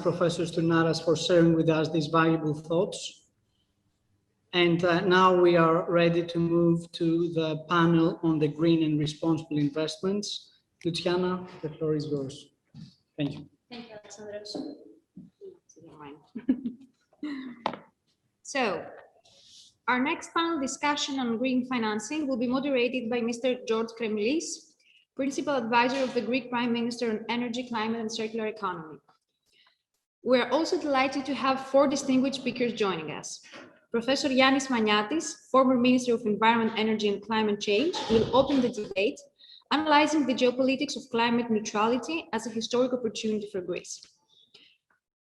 Professor Stournaras, for sharing with us these valuable thoughts. And now we are ready to move to the panel on the green and responsible investments. Luciana, the floor is yours. Thank you. Thank you, Alexandros. So, our next panel discussion on green financing will be moderated by Mr. George Kremlis, Principal Advisor of the Greek Prime Minister on Energy, Climate and Circular Economy. We are also delighted to have 4 distinguished speakers joining us. Professor Yannis Maniatis, former Minister of Environment, Energy and Climate Change, will open the debate, analyzing the geopolitics of climate neutrality as a historic opportunity for Greece.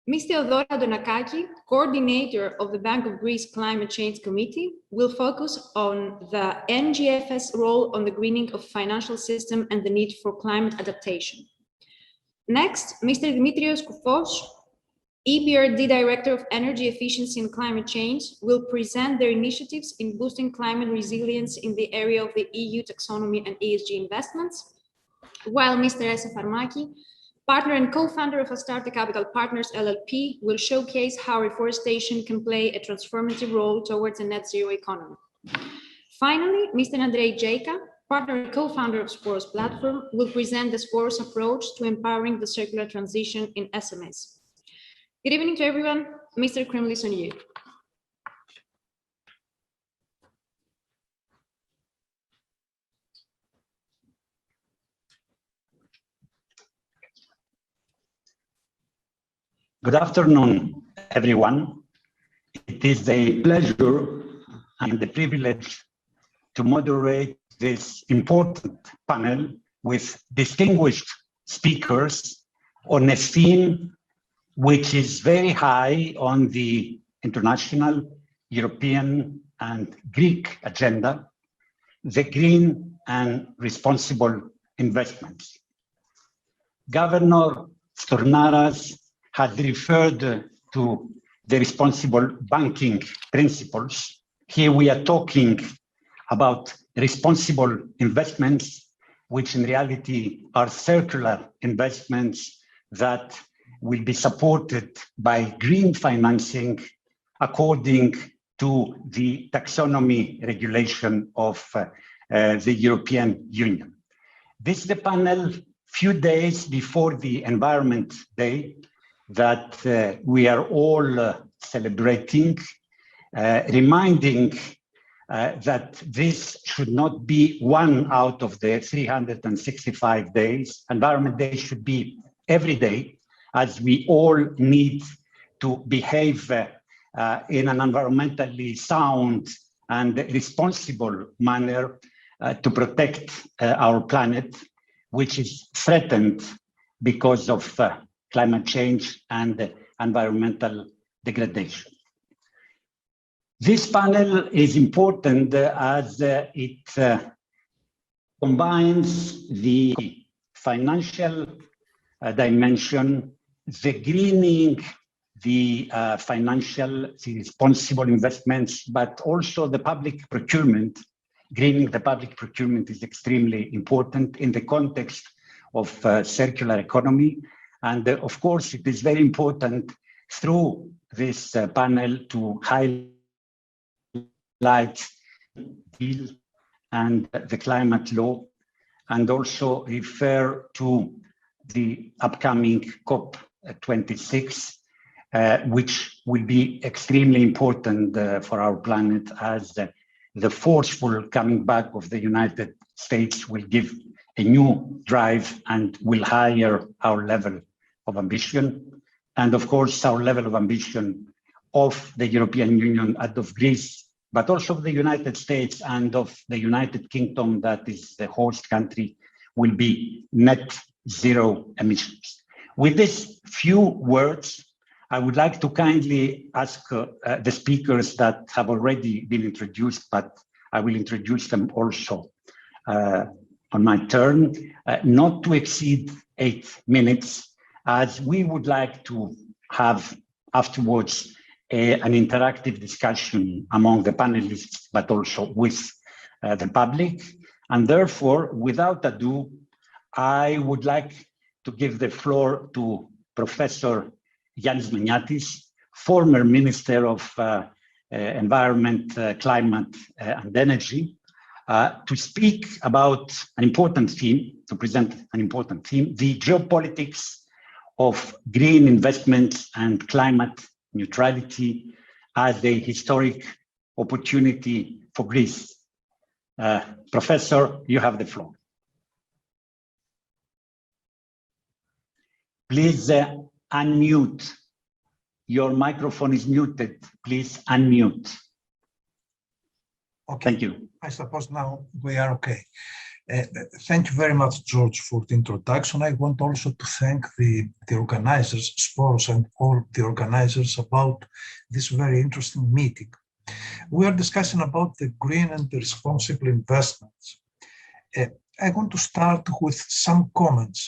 Ms. Theodora Donakaki, coordinator of the Bank of Greece Climate Change Committee, will focus on the Ngfs role on the greening of financial system and the need for climate adaptation. Next, Mr. Dimitrios Koufos, EBRD Director of Energy Efficiency and Climate Change, will present their initiatives in boosting climate resilience in the area of the EU Taxonomy and ESG investments, while Mr. Esa Farmaki, partner and co-founder of Astarte Capital Partners LLP, will showcase how reforestation can play a transformative role towards a net zero economy. Finally, Mr. Andrei Jeka, partner and co-founder of Sporos Platform, will present the Sporos approach to empowering the circular transition in Smes. Good evening to everyone. Mr. Kremlis, on you. Good afternoon, everyone. It is a pleasure and a privilege to moderate this important panel with distinguished speakers on a theme which is very high on the international, European, and Greek agenda, the green and responsible investments. Governor Stournaras has referred to the responsible banking principles. Here we are talking about responsible investments, which in reality are circular investments that will be supported by green financing according to the taxonomy regulation of the European Union. This is the panel few days before the Environment Day that we are all celebrating, reminding that this should not be one out of the 365 days. Environment Day should be every day, as we all need to behave in an environmentally sound and responsible manner to protect our planet, which is threatened because of climate change and environmental degradation. This panel is important as it combines the financial dimension, the greening, the financial, the responsible investments, but also the public procurement. Greening the public procurement is extremely important in the context of circular economy. And of course, it is very important through this panel to highlight deal and the climate law, and also refer to the upcoming COP26, which will be extremely important for our planet, as the forceful coming back of the United States will give a new drive and will higher our level of ambition. And of course, our level of ambition of the European Union and of Greece, but also of the United States and of the United Kingdom, that is the host country, will be net zero emissions. With these few words, I would like to kindly ask the speakers that have already been introduced, but I will introduce them also on on my turn, not to exceed 8 minutes, as we would like to have afterwards an interactive discussion among the panelists, but also with the public. And therefore, without ado, I would like to give the floor to Professor Yannis Maniatis, former Minister of Environment, Climate and Energy, to speak about an important theme, to present an important theme, the geopolitics of green investments and climate neutrality as a historic opportunity for Greece. Professor, you have the floor. Please unmute. Your microphone is muted. Please unmute. Okay. Thank you. I suppose now we are okay. Thank you very much, George, for the introduction. I want also to thank the organizers, Sporos, and all the organizers about this very interesting meeting. We are discussing about the green and the responsible investments. I want to start with some comments.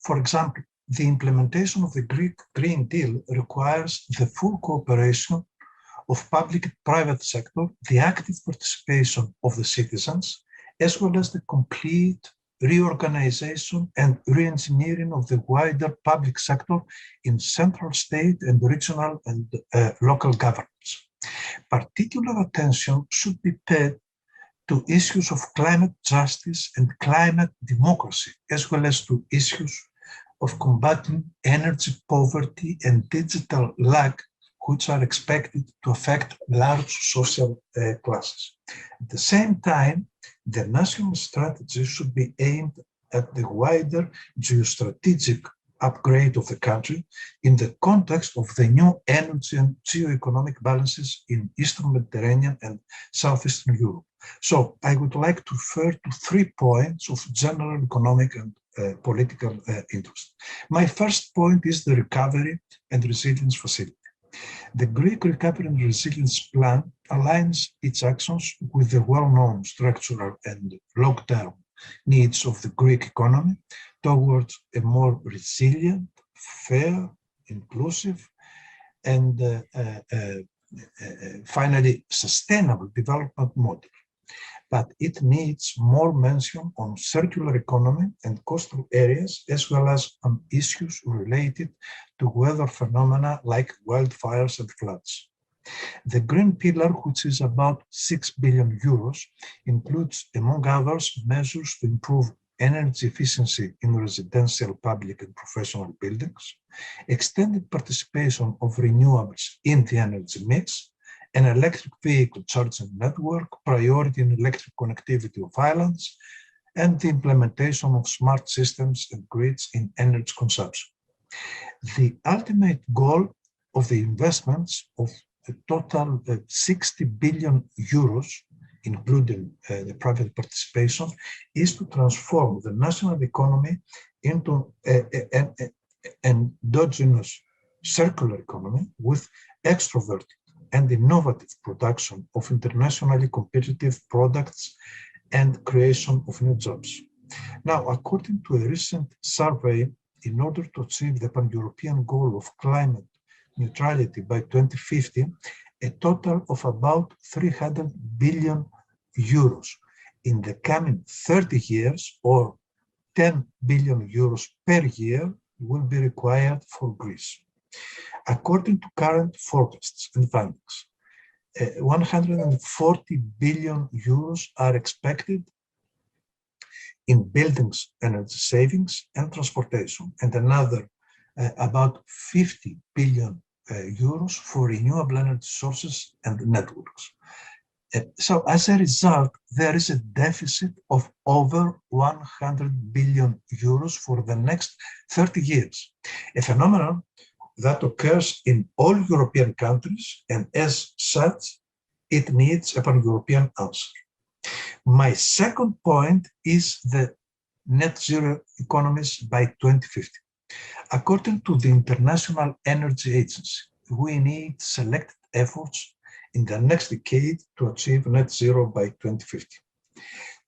For example, the implementation of the Greek Green Deal requires the full cooperation of public and private sector, the active participation of the citizens, as well as the complete reorganization and re-engineering of the wider public sector in central, state, and regional and local governments. Particular attention should be paid to issues of climate justice and climate democracy, as well as to issues of combating energy poverty and digital lag, which are expected to affect large social classes. At the same time, the national strategy should be aimed at the wider geostrategic upgrade of the country in the context of the new energy and geo-economic balances in Eastern Mediterranean and Southeastern Europe. So I would like to refer to 3 points of general economic and political interest. My first point is the Recovery and Resilience Facility. The Greek Recovery and Resilience Plan aligns its actions with the well-known structural and long-term needs of the Greek economy towards a more resilient, fair, inclusive, and finally sustainable development model. But it needs more mention on circular economy and coastal areas, as well as on issues related to weather phenomena like wildfires and floods. The Green Pillar, which is about 6 billion euros, includes, among others, measures to improve energy efficiency in residential, public, and professional buildings, extended participation of renewables in the energy mix, an electric vehicle charging network, priority in electric connectivity of islands, and the implementation of smart systems and grids in energy consumption. The ultimate goal of the investments of a total of 60 billion euros, including the private participation, is to transform the national economy into an endogenous circular economy with extroverted and innovative production of internationally competitive products and creation of new jobs. Now, according to a recent survey, in order to achieve the pan-European goal of climate neutrality by 2050, a total of about 300 billion euros in the coming 30 years, or 10 billion euros per year, will be required for Greece. According to current forecasts and findings, 140 billion euros are expected in buildings, energy savings, and transportation, and another about 50 billion euros for renewable energy sources and networks. So as a result, there is a deficit of over 100 billion euros for the next 30 years, a phenomenon that occurs in all European countries, and as such, it needs a pan-European answer. My second point is the net zero economies by 2050. According to the International Energy Agency, we need selected efforts in the next decade to achieve net zero by 2050.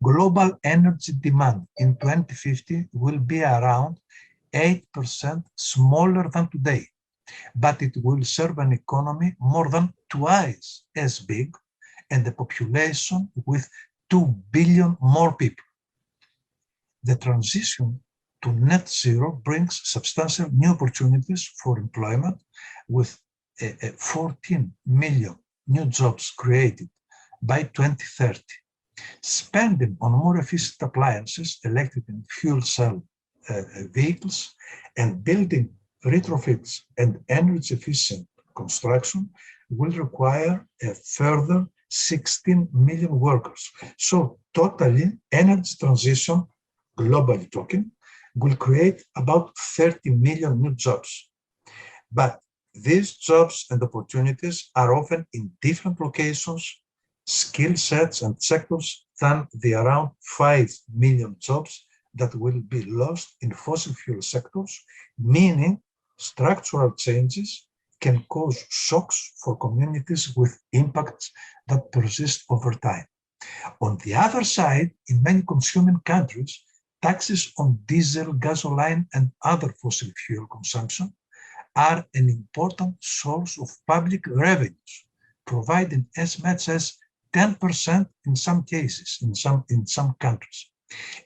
Global energy demand in 2050 will be around 8% smaller than today, but it will serve an economy more than twice as big and a population with 2 billion more people. The transition to net zero brings substantial new opportunities for employment, with 14 million new jobs created by 2030. Spending on more efficient appliances, electric and fuel cell vehicles, and building retrofits and energy efficient construction will require a further 16 million workers. So totally, energy transition, globally talking, will create about 30 million new jobs. But these jobs and opportunities are often in different locations, skill sets and sectors than the around 5 million jobs that will be lost in fossil fuel sectors, meaning structural changes can cause shocks for communities with impacts that persist over time. On the other side, in many consuming countries, taxes on diesel, gasoline, and other fossil fuel consumption are an important source of public revenues, providing as much as 10% in some cases, in some countries.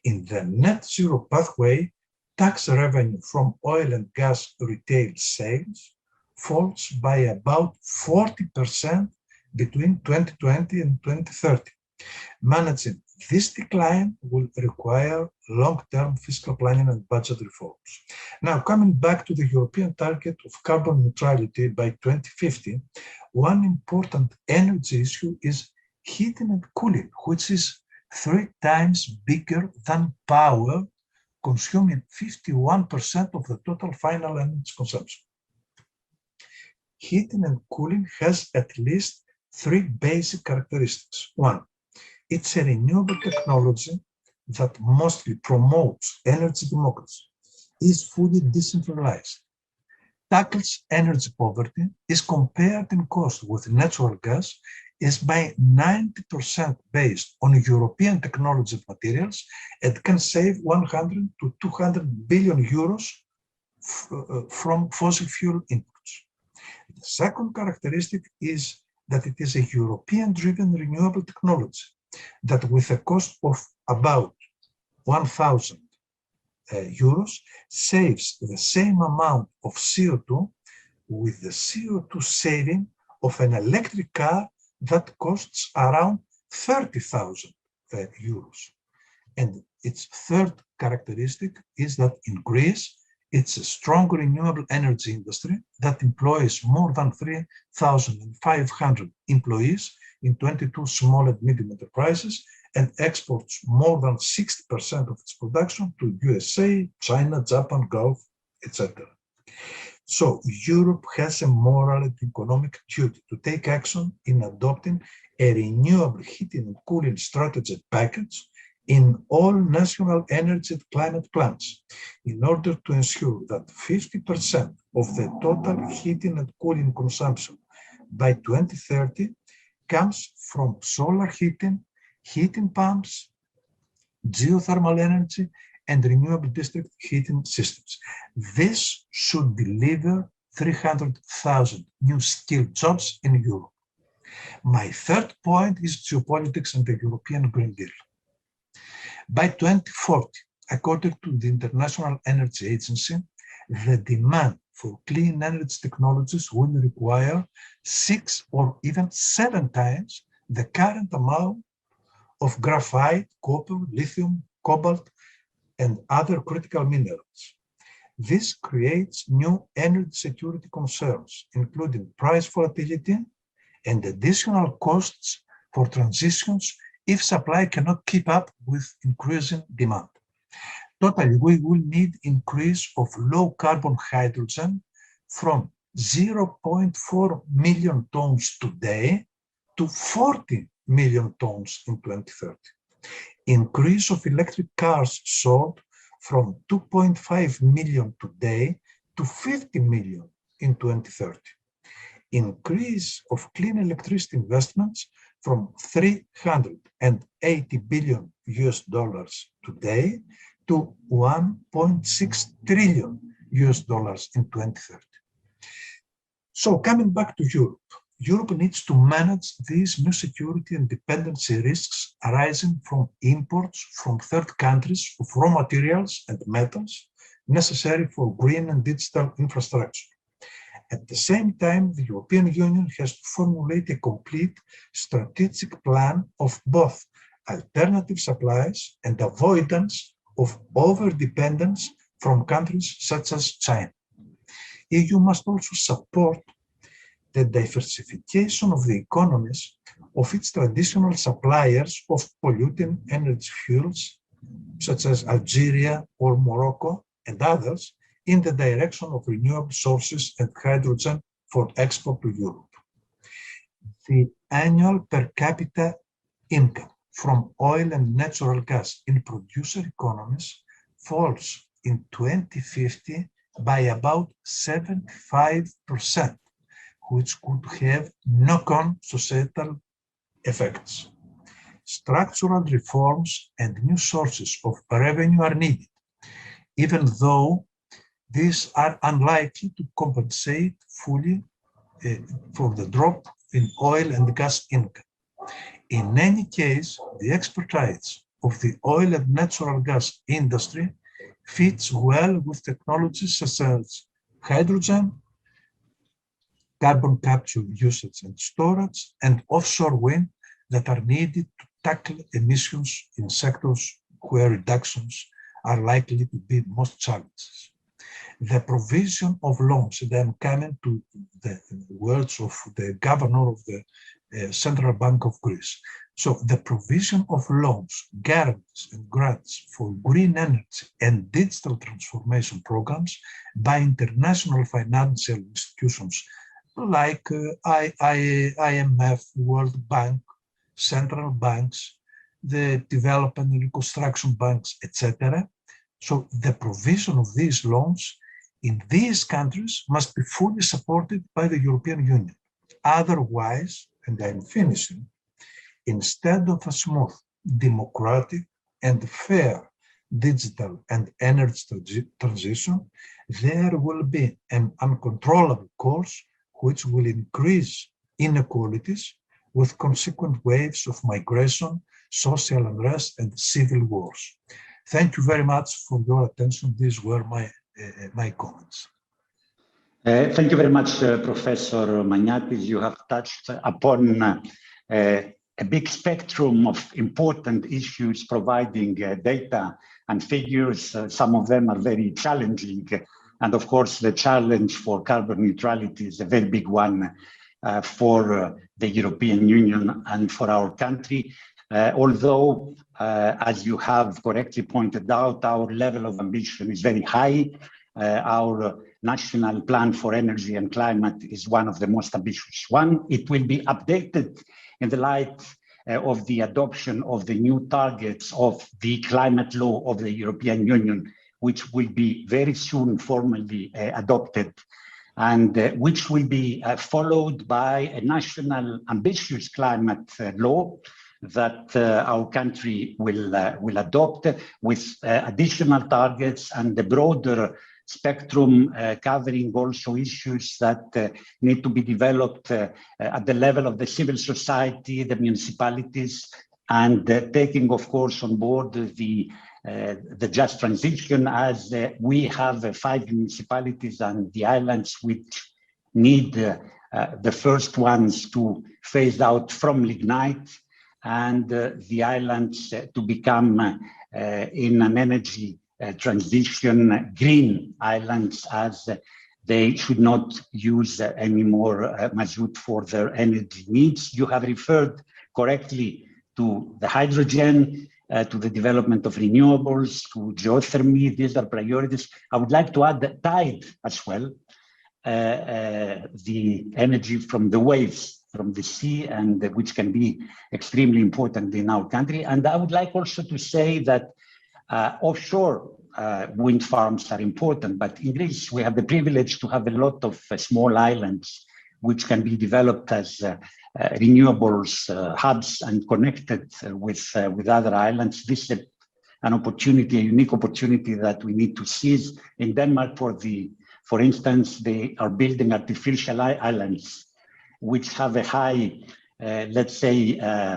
In the net zero pathway, tax revenue from oil and gas retail sales falls by about 40% between 2020 and 2030. Managing this decline will require long-term fiscal planning and budget reforms. Now, coming back to the European target of carbon neutrality by 2050, one important energy issue is heating and cooling, which is 3 times bigger than power, consuming 51% of the total final energy consumption. Heating and cooling has at least 3 basic characteristics. One, it's a renewable technology that mostly promotes energy democracy, is fully decentralized, tackles energy poverty, is compared in cost with natural gas, is by 90% based on European technology materials, and can save 100 to 200 billion euros from fossil fuel inputs. The second characteristic is that it is a European-driven renewable technology that, with a cost of about 1,000 euros, saves the same amount of CO2 with the CO2 saving of an electric car that costs around 30,000 euros. And its third characteristic is that in Greece, it's a strong renewable energy industry that employs more than 3,500 employees in 22 small and medium enterprises and exports more than 60% of its production to USA, China, Japan, Gulf, etc. So Europe has a moral and economic duty to take action in adopting a renewable heating and cooling strategy package in all national energy and climate plans in order to ensure that 50% of the total heating and cooling consumption by 2030 comes from solar heating, heating pumps, geothermal energy, and renewable district heating systems. This should deliver 300,000 new skilled jobs in Europe. My third point is geopolitics and the European Green Deal. By 2040, according to the International Energy Agency, the demand for clean energy technologies will require 6 or even 7 times the current amount of graphite, copper, lithium, cobalt, and other critical minerals. This creates new energy security concerns, including price volatility and additional costs for transitions if supply cannot keep up with increasing demand. Totally, we will need increase of low carbon hydrogen from 0.4 million tons today to 40 million tons in 2030. Increase of electric cars sold from 2.5 million today to 50 million in 2030. Increase of clean electricity investments from 380 billion US dollars today to 1.6 trillion US dollars in 2030. So coming back to Europe, Europe needs to manage these new security and dependency risks arising from imports from third countries of raw materials and metals necessary for green and digital infrastructure. At the same time, the European Union has to formulate a complete strategic plan of both alternative supplies and avoidance of over-dependence from countries such as China. EU must also support the diversification of the economies of its traditional suppliers of polluting energy fuels, such as Algeria or Morocco and others, in the direction of renewable sources and hydrogen for export to Europe. The annual per capita income from oil and natural gas in producer economies falls in 2050 by about 75%, which could have knock-on societal effects. Structural reforms and new sources of revenue are needed, even though these are unlikely to compensate fully for the drop in oil and gas income. In any case, the expertise of the oil and natural gas industry fits well with technologies such as hydrogen, carbon capture usage and storage, and offshore wind that are needed to tackle emissions in sectors where reductions are likely to be most challenges. The provision of loans, and I'm coming to the words of the governor of the Central Bank of Greece. So the provision of loans, guarantees and grants for green energy and digital transformation programs by international financial institutions like IMF, World Bank, central banks, the development and reconstruction banks, etc. So the provision of these loans in these countries must be fully supported by the European Union. Otherwise, and I'm finishing, instead of a smooth, democratic, and fair digital and energy transition, there will be an uncontrollable course which will increase inequalities with consequent waves of migration, social unrest, and civil wars. Thank you very much for your attention. These were my comments. Thank you very much, Professor Magnatis. You have touched upon a big spectrum of important issues, providing data and figures. Some of them are very challenging. And of course, the challenge for carbon neutrality is a very big one for the European Union and for our country. Although, as you have correctly pointed out, our level of ambition is very high. Our national plan for energy and climate is one of the most ambitious one. It will be updated in the light of the adoption of the new targets of the climate law of the European Union, which will be very soon formally adopted, and which will be followed by a national ambitious climate law that our country will adopt with additional targets and the broader spectrum covering also issues that need to be developed at the level of the civil society, the municipalities, and taking, of course, on board the just transition, as we have 5 municipalities and the islands which need the first ones to phase out from lignite, and the islands to become in an energy transition green islands, as they should not use any more mazout for their energy needs. You have referred correctly to the hydrogen, to the development of renewables, to geothermy. These are priorities. I would like to add the tide as well, the energy from the waves, from the sea, and which can be extremely important in our country. And I would like also to say that offshore wind farms are important, but in Greece we have the privilege to have a lot of small islands which can be developed as renewables hubs and connected with other islands. This is an opportunity, a unique opportunity that we need to seize. In Denmark, for instance, they are building artificial islands, which have a high, let's say...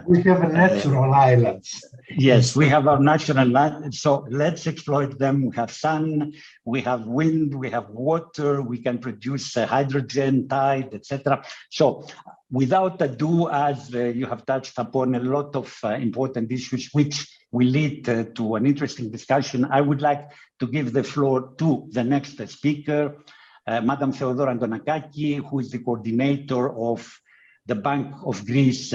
we have a natural islands. Yes, we have our national land, so let's exploit them. We have sun, we have wind, we have water, we can produce hydrogen, tide, etc. So without ado, as you have touched upon a lot of important issues which will lead to an interesting discussion, I would like to give the floor to the next speaker, Madam Theodora Antonakaki, who is the coordinator of the Bank of Greece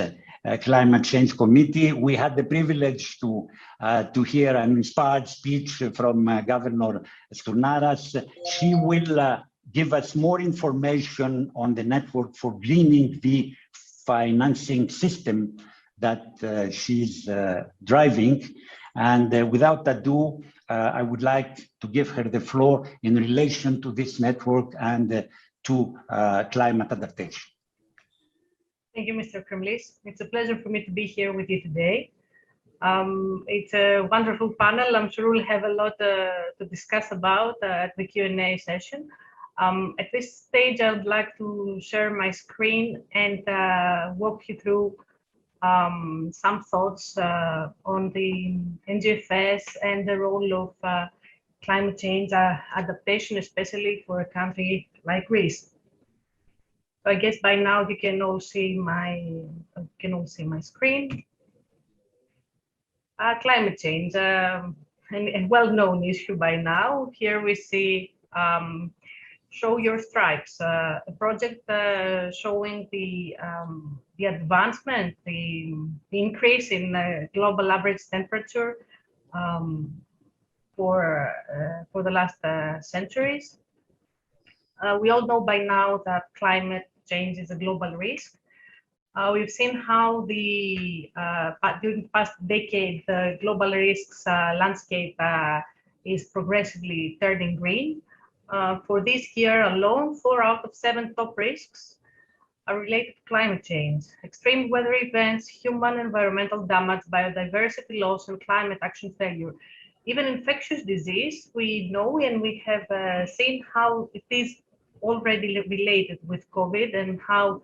Climate Change Committee. We had the privilege to hear an inspired speech from Governor Stournaras. She will give us more information on the network for greening the financing system that she's driving. And without ado, I would like to give her the floor in relation to this network and to climate adaptation. Thank you, Mr. Kremlis. It's a pleasure for me to be here with you today. It's a wonderful panel. I'm sure we'll have a lot to discuss about at the Q&A session. At this stage, I would like to share my screen and walk you through some thoughts on the Ngfs and the role of climate change adaptation, especially for a country like Greece. So I guess by now you can all see my screen. Climate change, a well-known issue by now. Here we see Show Your Stripes, a project showing the advancement, the increase in global average temperature for the last centuries. We all know by now that climate change is a global risk. We've seen how during the past decade, the global risks landscape is progressively turning green. For this year alone, 4 out of 7 top risks are related to climate change: extreme weather events, human environmental damage, biodiversity loss, and climate action failure. Even infectious disease, we know and we have seen how it is already related with COVID and how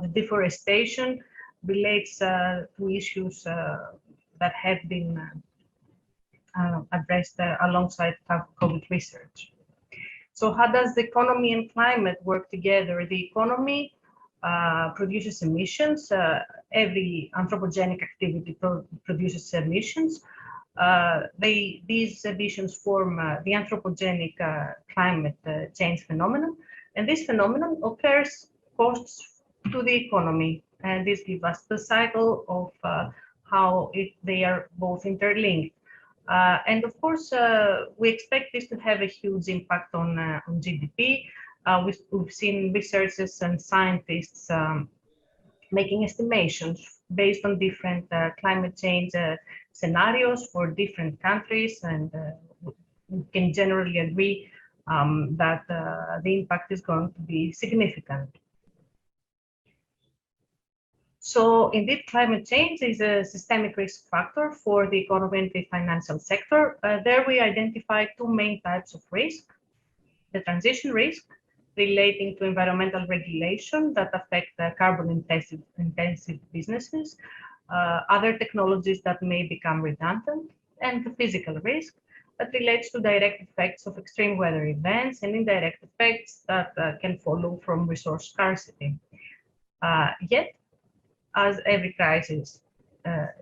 the deforestation relates to issues that have been addressed alongside COVID research. So how does the economy and climate work together? The economy produces emissions. Every anthropogenic activity produces emissions. These emissions form the anthropogenic climate change phenomenon, and this phenomenon occurs costs to the economy, and this gives us the cycle of how they are both interlinked. And of course, we expect this to have a huge impact on GDP. We've seen researchers and scientists making estimations based on different climate change scenarios for different countries, and we can generally agree that the impact is going to be significant. So indeed, climate change is a systemic risk factor for the economy and the financial sector. There we identify 2 main types of risk: the transition risk, relating to environmental regulation that affect carbon-intensive businesses, other technologies that may become redundant, and the physical risk that relates to direct effects of extreme weather events and indirect effects that can follow from resource scarcity. Yet, as every crisis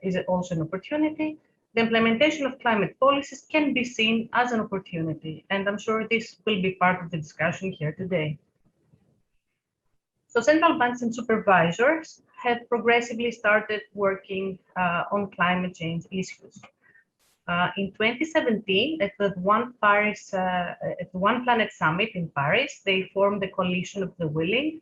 is also an opportunity, the implementation of climate policies can be seen as an opportunity, and I'm sure this will be part of the discussion here today. So central banks and supervisors have progressively started working on climate change issues. In 2017, at the One Planet Summit in Paris, they formed the Coalition of the Willing.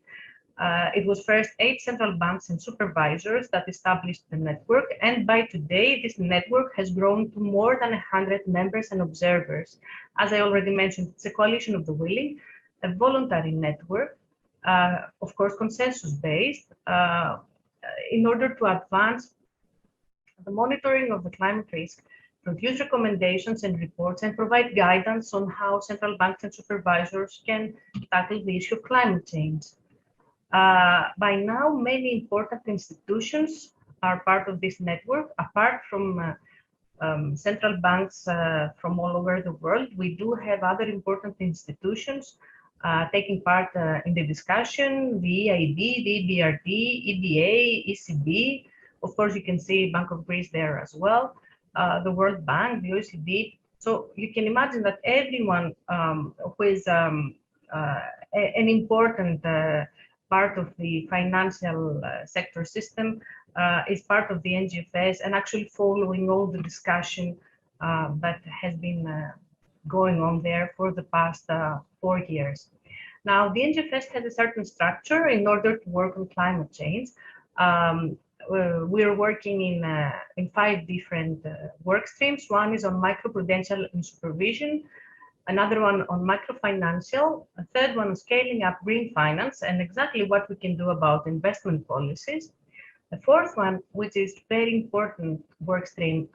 It was first 8 central banks and supervisors that established the network, and by today, this network has grown to more than 100 members and observers. As I already mentioned, it's a coalition of the willing, a voluntary network of course, consensus-based, in order to advance the monitoring of the climate risk, produce recommendations and reports, and provide guidance on how central banks and supervisors can tackle the issue of climate change. By now, many important institutions are part of this network. Apart from central banks from all over the world, we do have other important institutions taking part in the discussion: the EIB, the EBRD, EBA, ECB. Of course, you can see Bank of Greece there as well, the World Bank, the OECD. So you can imagine that everyone who is an important part of the financial sector system is part of the Ngfs and actually following all the discussion that has been going on there for the past 4 years. Now, the Ngfs has a certain structure in order to work on climate change. We're working in 5 different work streams. One is on microprudential and supervision, another one on microfinancial, a third one on scaling up green finance and exactly what we can do about investment policies. The fourth one, which is very important work stream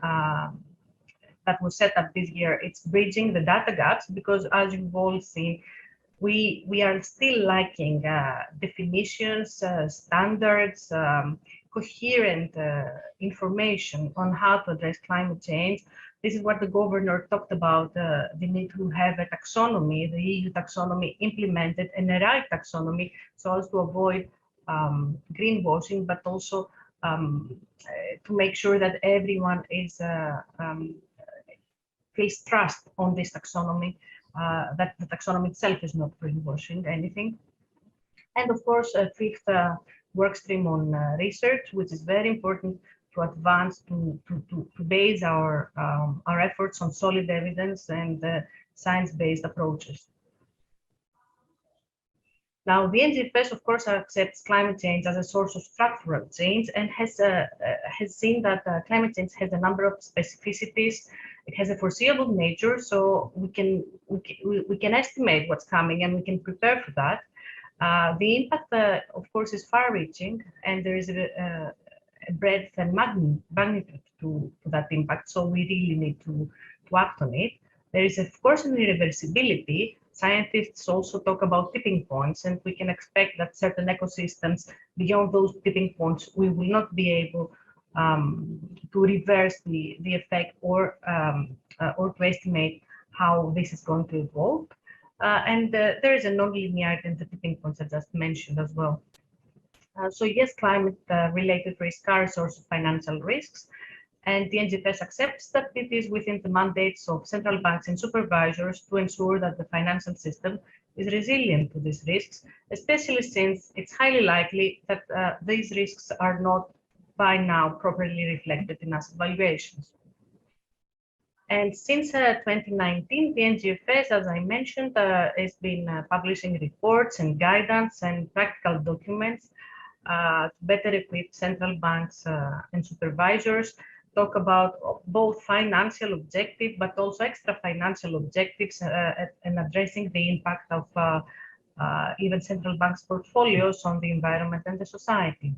that was set up this year, it's bridging the data gaps, because as you've all seen, we are still lacking definitions, standards, coherent information on how to address climate change. This is what the governor talked about, the need to have a taxonomy, the EU taxonomy implemented, and a right taxonomy, so as to avoid greenwashing, but also to make sure that everyone is feels trust on this taxonomy, that the taxonomy itself is not greenwashing anything. And of course, a fifth work stream on research, which is very important to advance, to base our efforts on solid evidence and science-based approaches. Now, the Ngfs, of course, accepts climate change as a source of structural change and has seen that climate change has a number of specificities. It has a foreseeable nature, so we can estimate what's coming and we can prepare for that. The impact, of course, is far-reaching, and there is a breadth and magnitude to that impact, so we really need to act on it. There is, of course, an irreversibility. Scientists also talk about tipping points, and we can expect that certain ecosystems beyond those tipping points, we will not be able to reverse the effect or to estimate how this is going to evolve. And there is a non-linearity in the tipping points I just mentioned as well. So yes, climate-related risks are a source of financial risks, and the Ngfs accepts that it is within the mandates of central banks and supervisors to ensure that the financial system is resilient to these risks, especially since it's highly likely that these risks are not by now properly reflected in asset valuations. And since 2019, the Ngfs, as I mentioned, has been publishing reports and guidance and practical documents to better equip central banks and supervisors, talk about both financial objectives, but also extra financial objectives and addressing the impact of even central banks' portfolios on the environment and the society.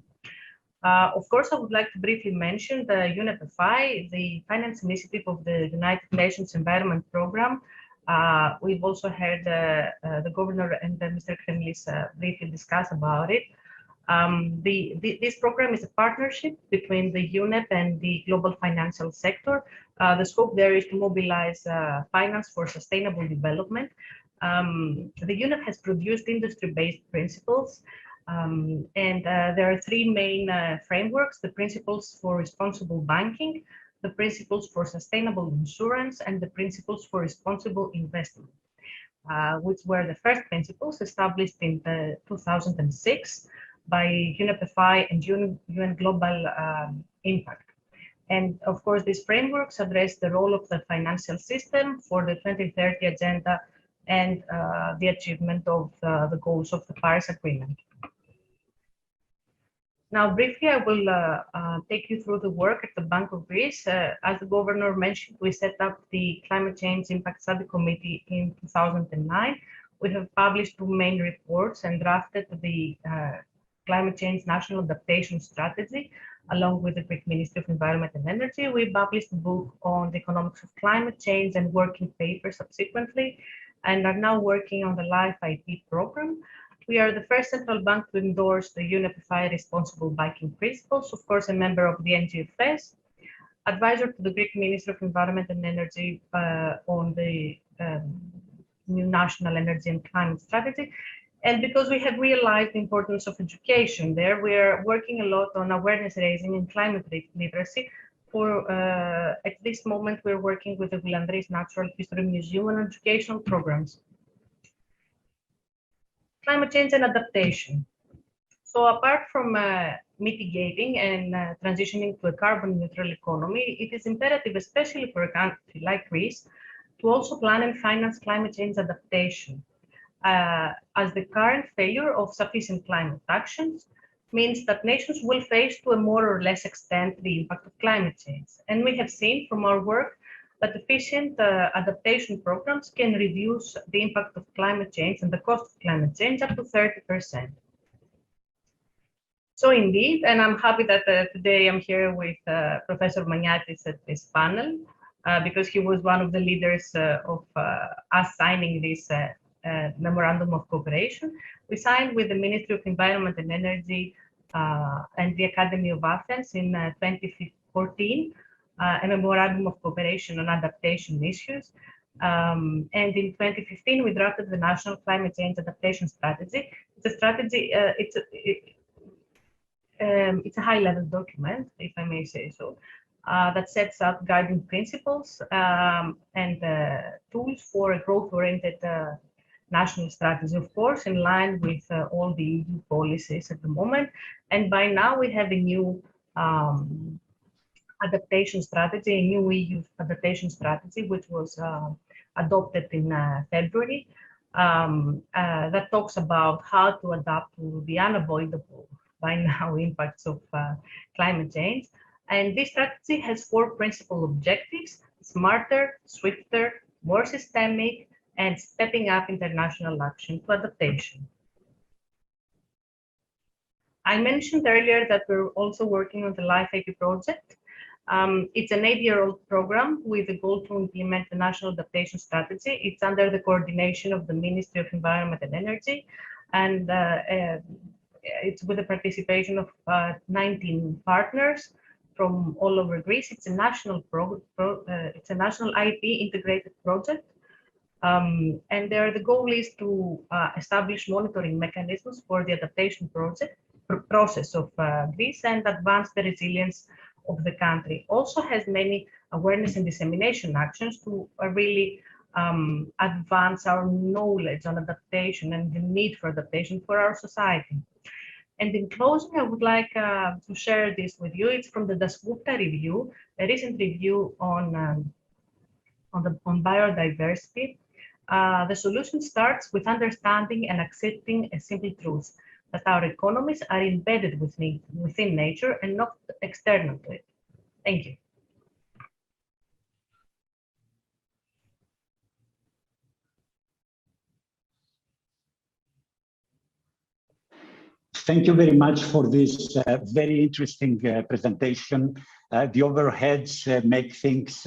Of course, I would like to briefly mention the UNEP-FI, the finance initiative of the United Nations Environment Programme. We've also heard the governor and Mr. Kremlis briefly discuss about it. This program is a partnership between the UNEP and the global financial sector. The scope there is to mobilize finance for sustainable development. The UNEP has produced industry-based principles, and there are 3 main frameworks: the principles for responsible banking, the principles for sustainable insurance, and the principles for responsible investment, which were the first principles established in 2006 by UNEP-FI and UN Global Impact. And of course, these frameworks address the role of the financial system for the 2030 agenda and the achievement of the goals of the Paris Agreement. Now, briefly, I will take you through the work at the Bank of Greece. As the governor mentioned, we set up the Climate Change Impact Study Committee in 2009. We have published 2 main reports and drafted the Climate Change National Adaptation Strategy, along with the Greek Ministry of Environment and Energy. We published a book on the economics of climate change and working paper subsequently, and are now working on the LIFE IT program. We are the first central bank to endorse the UNEP Responsible Banking Principles, of course, a member of the Ngfs, advisor to the Greek Ministry of Environment and Energy on the new National Energy and Climate Strategy. And because we have realized the importance of education there, we are working a lot on awareness raising and climate literacy. For at this moment, we're working with the Villandris Natural History Museum on educational programs. Climate change and adaptation. So apart from mitigating and transitioning to a carbon neutral economy, it is imperative, especially for a country like Greece, to also plan and finance climate change adaptation, as the current failure of sufficient climate actions means that nations will face to a more or less extent the impact of climate change. And we have seen from our work that efficient adaptation programs can reduce the impact of climate change and the cost of climate change up to 30%. So indeed, and I'm happy that today I'm here with Professor Maniatis at this panel, because he was one of the leaders of us signing this Memorandum of Cooperation. We signed with the Ministry of Environment and Energy and the Academy of Athens in 2014, a Memorandum of Cooperation on Adaptation Issues. And in 2015, we drafted the National Climate Change Adaptation Strategy. It's a strategy, it's a high-level document, if I may say so, that sets out guiding principles and tools for a growth-oriented national strategy, of course, in line with all the EU policies at the moment. And by now we have a new adaptation strategy, a new EU adaptation strategy, which was adopted in February, that talks about how to adapt to the unavoidable by now impacts of climate change. And this strategy has 4 principal objectives: smarter, swifter, more systemic, and stepping up international action to adaptation. I mentioned earlier that we're also working on the LIFE IT project. It's an 8-year-old program with the goal to implement the National Adaptation Strategy. It's under the coordination of the Ministry of Environment and Energy, and it's with the participation of 19 partners from all over Greece. It's a national it's a national IT integrated project. And there, the goal is to establish monitoring mechanisms for the adaptation process of Greece and advance the resilience of the country. Also has many awareness and dissemination actions to really advance our knowledge on adaptation and the need for adaptation for our society. And in closing, I would like to share this with you. It's from the Dasgupta review, a recent review on biodiversity. The solution starts with understanding and accepting a simple truth, that our economies are embedded within nature and not external to it. Thank you. Thank you very much for this very interesting presentation. The overheads make things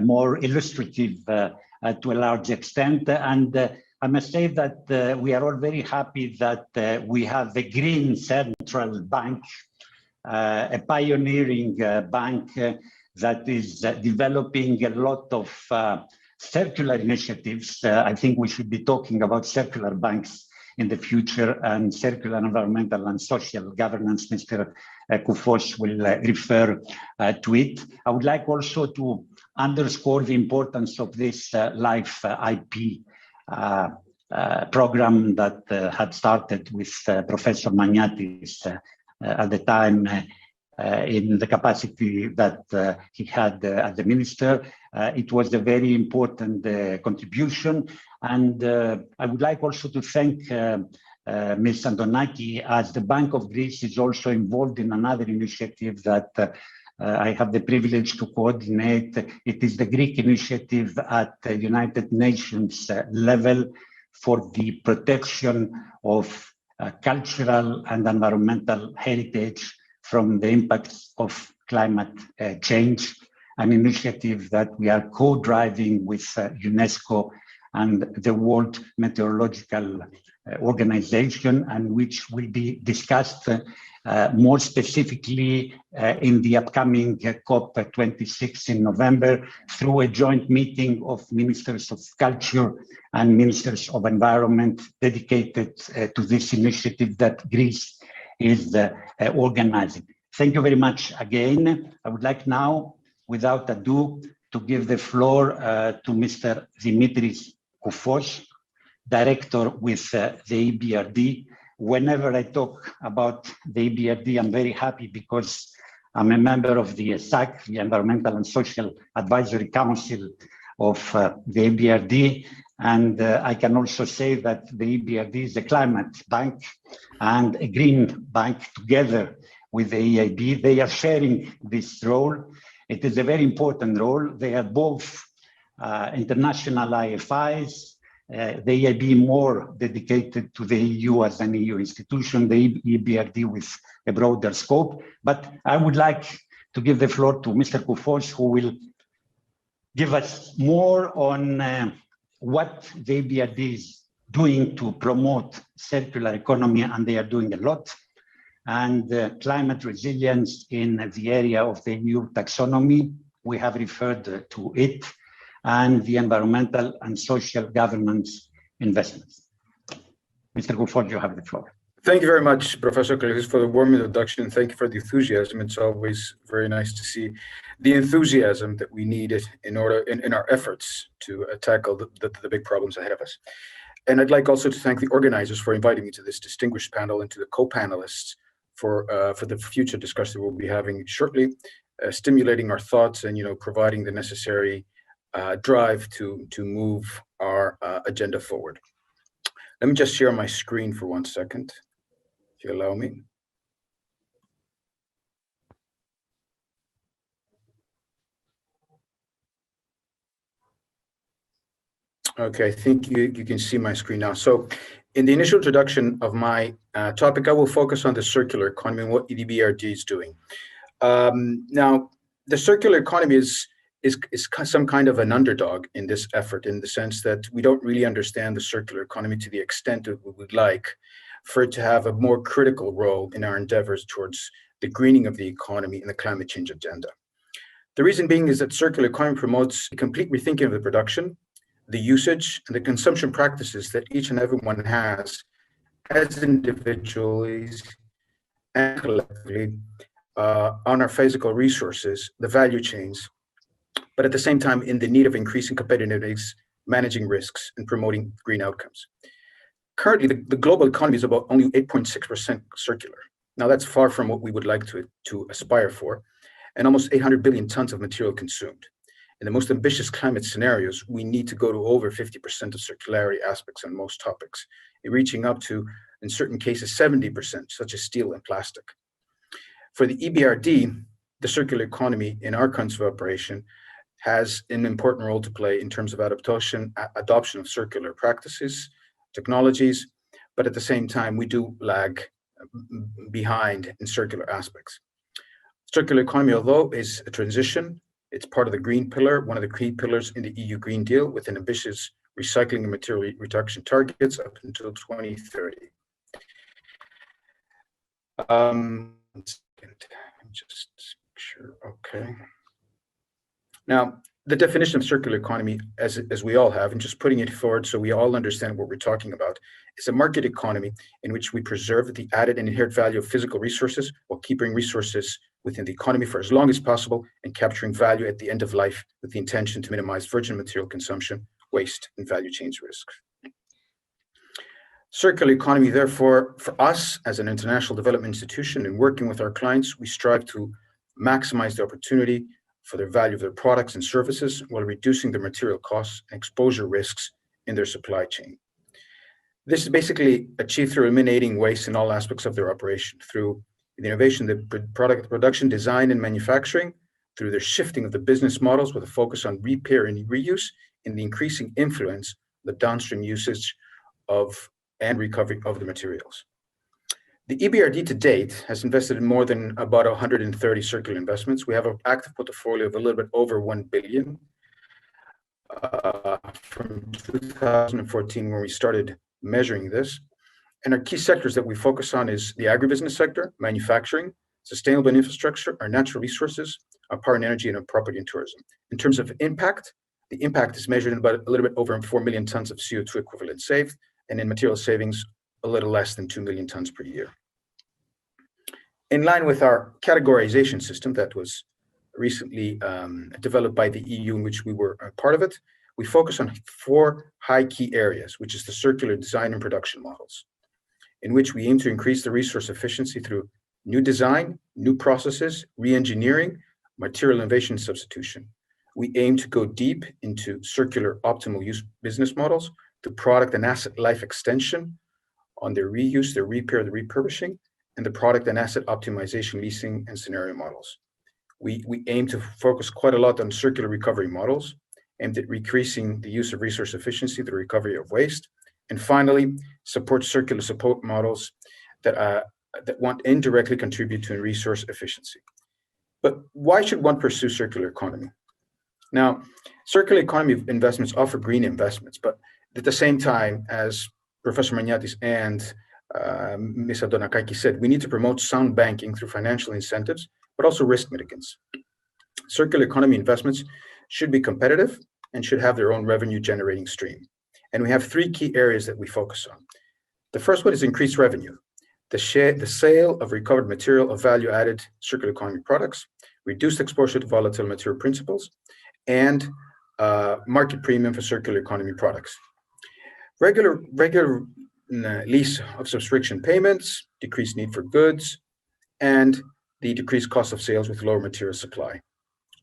more illustrative to a large extent. And I must say that we are all very happy that we have the Green Central Bank, a pioneering bank that is developing a lot of circular initiatives. I think we should be talking about circular banks in the future, and circular environmental and social governance. Mr. Koufos will refer to it. I would like also to underscore the importance of this LIFE IP program that had started with Professor Maniatis at the time in the capacity that he had as the minister. It was a very important contribution. And I would like also to thank Ms. Andonaki, as the Bank of Greece is also involved in another initiative that I have the privilege to coordinate. It is the Greek initiative at the United Nations level for the protection of cultural and environmental heritage from the impacts of climate change, an initiative that we are co-driving with UNESCO and the World Meteorological Organization, and which will be discussed more specifically in the upcoming COP26 in November through a joint meeting of Ministers of Culture and Ministers of Environment dedicated to this initiative that Greece is organizing. Thank you very much again. I would like now, without ado, to give the floor to Mr. Dimitris Koufos, Director with the EBRD. Whenever I talk about the EBRD, I'm very happy because I'm a member of the SAC, the Environmental and Social Advisory Council of the EBRD. And I can also say that the EBRD is a climate bank and a green bank together with the EIB. They are sharing this role. It is a very important role. They are both international IFIs. The EIB more dedicated to the EU as an EU institution, the EBRD with a broader scope. But I would like to give the floor to Mr. Koufos, who will give us more on what the EBRD is doing to promote circular economy, and they are doing a lot, and climate resilience in the area of the EU taxonomy. We have referred to it, and the environmental and social governance investments. Mr. Koufos, you have the floor. Thank you very much, Professor Kalisis, for the warm introduction. Thank you for the enthusiasm. It's always very nice to see the enthusiasm that we needed in our efforts to tackle the big problems ahead of us. And I'd like also to thank the organizers for inviting me to this distinguished panel and to the co-panelists for the future discussion we'll be having shortly, stimulating our thoughts and providing the necessary drive to move our agenda forward. Let me just share my screen for 1 second, if you allow me. Okay, I think you can see my screen now. So in the initial introduction of my topic, I will focus on the circular economy and what EBRD is doing. Now, the circular economy is some kind of an underdog in this effort, in the sense that we don't really understand the circular economy to the extent that we would like for it to have a more critical role in our endeavors towards the greening of the economy and the climate change agenda. The reason being is that circular economy promotes a complete rethinking of the production, the usage, and the consumption practices that each and everyone has as individuals and collectively on our physical resources, the value chains, but at the same time in the need of increasing competitiveness, managing risks, and promoting green outcomes. Currently, the global economy is about only 8.6% circular. Now, that's far from what we would like to aspire for, and almost 800 billion tons of material consumed. In the most ambitious climate scenarios, we need to go to over 50% of circularity aspects on most topics, reaching up to, in certain cases, 70%, such as steel and plastic. For the EBRD, the circular economy in our country of operation has an important role to play in terms of adoption of circular practices, technologies, but at the same time, we do lag behind in circular aspects. Circular economy, although is a transition, it's part of the green pillar, one of the key pillars in the EU Green Deal, with an ambitious recycling and material reduction targets up until 2030. Just make sure, okay. Now, the definition of circular economy, as we all have, and just putting it forward so we all understand what we're talking about, is a market economy in which we preserve the added and inherent value of physical resources while keeping resources within the economy for as long as possible and capturing value at the end of life with the intention to minimize virgin material consumption, waste, and value chains risks. Circular economy, therefore, for us as an international development institution and working with our clients, we strive to maximize the opportunity for the value of their products and services while reducing the material costs and exposure risks in their supply chain. This is basically achieved through eliminating waste in all aspects of their operation, through the innovation, the product production, design, and manufacturing, through the shifting of the business models with a focus on repair and reuse, and the increasing influence, the downstream usage of and recovery of the materials. The EBRD to date has invested in more than about 130 circular investments. We have an active portfolio of a little bit over 1 billion from 2014 when we started measuring this. And our key sectors that we focus on is the agribusiness sector, manufacturing, sustainable infrastructure, our natural resources, our power and energy, and our property and tourism. In terms of impact, the impact is measured in about a little bit over 4 million tons of CO2 equivalent saved, and in material savings, a little less than 2 million tons per year. In line with our categorization system that was recently developed by the EU, in which we were a part of it, we focus on 4 high key areas, which is the circular design and production models, in which we aim to increase the resource efficiency through new design, new processes, re-engineering, material innovation, and substitution. We aim to go deep into circular optimal use business models, the product and asset life extension on their reuse, their repair, the refurbishing, and the product and asset optimization, leasing, and scenario models. We aim to focus quite a lot on circular recovery models, aimed at increasing the use of resource efficiency, the recovery of waste, and finally, support circular support models that want indirectly contribute to resource efficiency. But why should one pursue circular economy? Now, circular economy investments offer green investments, but at the same time, as Professor Magnatis and Ms. Adonakaki said, we need to promote sound banking through financial incentives, but also risk mitigants. Circular economy investments should be competitive and should have their own revenue generating stream. And we have 3 key areas that we focus on. The first one is increased revenue. The sale of recovered material of value-added circular economy products, reduced exposure to volatile material principles, and market premium for circular economy products. Regular lease of subscription payments, decreased need for goods, and the decreased cost of sales with lower material supply.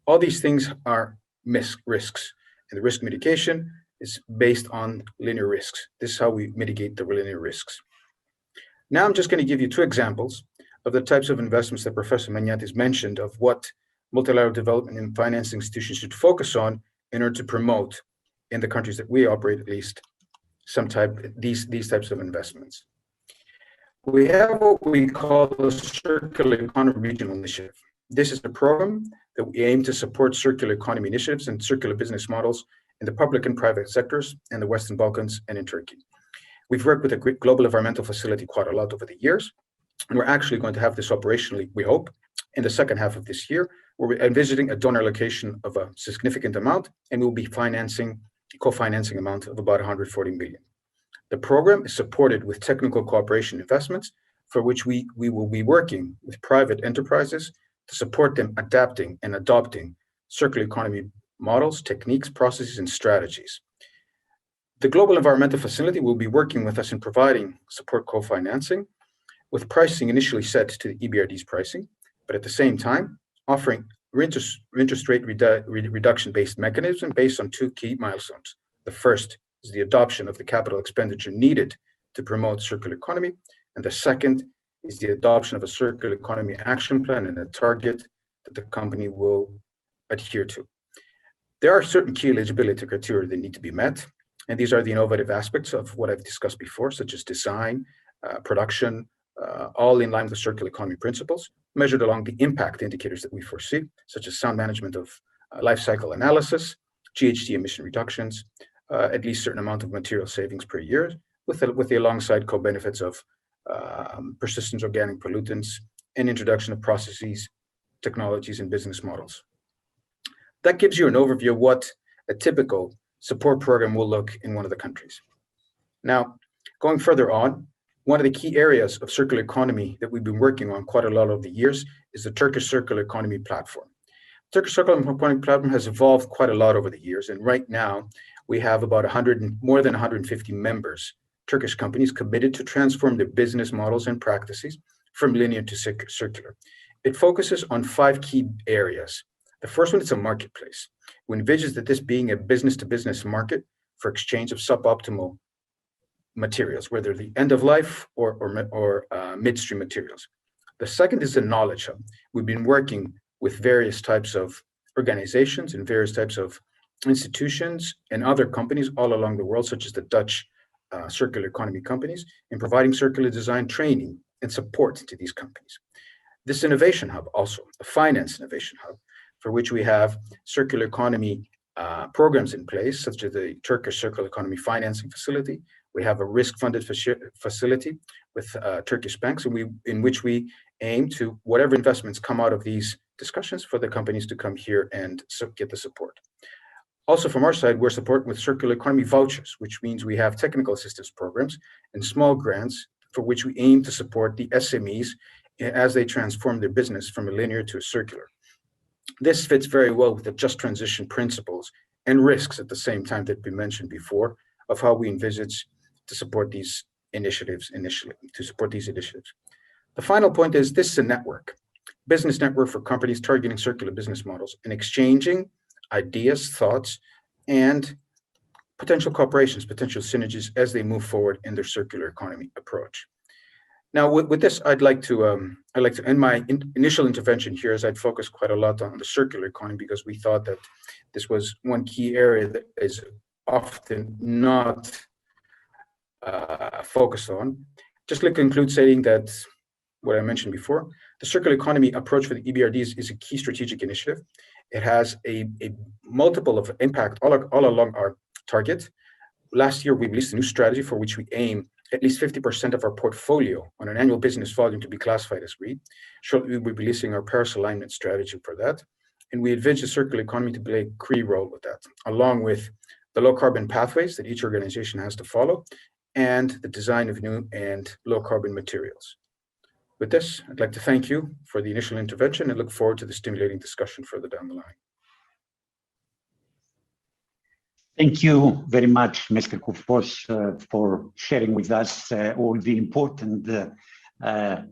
All these things are risks, and the risk mitigation is based on linear risks. This is how we mitigate the linear risks. Now I'm just going to give you 2 examples of the types of investments that Professor Magnatis mentioned of what multilateral development and financing institutions should focus on in order to promote, in the countries that we operate at least, these types of investments. We have what we call the Circular Economy Regional Initiative. This is a program that we aim to support circular economy initiatives and circular business models in the public and private sectors in the Western Balkans and in Turkey. We've worked with a global environmental facility quite a lot over the years, and we're actually going to have this operationally, we hope, in the second half of this year, where we're envisaging a donor allocation of a significant amount, and we'll be co-financing amount of about 140 million. The program is supported with technical cooperation investments, for which we will be working with private enterprises to support them adapting and adopting circular economy models, techniques, processes, and strategies. The Global Environmental Facility will be working with us in providing support co-financing, with pricing initially set to the EBRD's pricing, but at the same time, offering interest rate reduction-based mechanism based on 2 key milestones. The first is the adoption of the capital expenditure needed to promote circular economy, and the second is the adoption of a circular economy action plan and a target that the company will adhere to. There are certain key eligibility criteria that need to be met, and these are the innovative aspects of what I've discussed before, such as design, production, all in line with the circular economy principles, measured along the impact indicators that we foresee, such as sound management of life cycle analysis, GHG emission reductions, at least a certain amount of material savings per year, with the alongside co-benefits of persistent organic pollutants and introduction of processes, technologies, and business models. That gives you an overview of what a typical support program will look in one of the countries. Now, going further on, one of the key areas of circular economy that we've been working on quite a lot over the years is the Turkish Circular Economy Platform. Turkish Circular Economy Platform has evolved quite a lot over the years, and right now we have about more than 150 members, Turkish companies committed to transform their business models and practices from linear to circular. It focuses on 5 key areas. The first one is a marketplace. We envision that this being a business-to-business market for exchange of suboptimal materials, whether the end of life or midstream materials. The second is the knowledge hub. We've been working with various types of organizations and various types of institutions and other companies all along the world, such as the Dutch circular economy companies in providing circular design training and support to these companies. This innovation hub, also a finance innovation hub, for which we have circular economy programs in place, such as the Turkish Circular Economy Financing Facility. We have a risk-funded facility with Turkish banks, in which we aim to, whatever investments come out of these discussions, for the companies to come here and get the support. Also, from our side, we're supporting with circular economy vouchers, which means we have technical assistance programs and small grants for which we aim to support the SMEs as they transform their business from a linear to a circular. This fits very well with the just transition principles and risks at the same time that we mentioned before of how we envisage to support these initiatives The final point is this is a network, business network for companies targeting circular business models and exchanging ideas, thoughts, and potential cooperations, potential synergies as they move forward in their circular economy approach. Now, with this, I'd like to end my initial intervention here, as I'd focus quite a lot on the circular economy, because we thought that this was one key area that is often not focused on. Just like to conclude saying that what I mentioned before, the circular economy approach for the EBRDs is a key strategic initiative. It has a multiple of impact all along our target. Last year, we released a new strategy for which we aim at least 50% of our portfolio on an annual business volume to be classified as green. Shortly, we'll be releasing our Paris alignment strategy for that. And we envisage the circular economy to play a key role with that, along with the low carbon pathways that each organization has to follow and the design of new and low carbon materials. With this, I'd like to thank you for the initial intervention and look forward to the stimulating discussion further down the line. Thank you very much, Mr. Kufos, for sharing with us all the important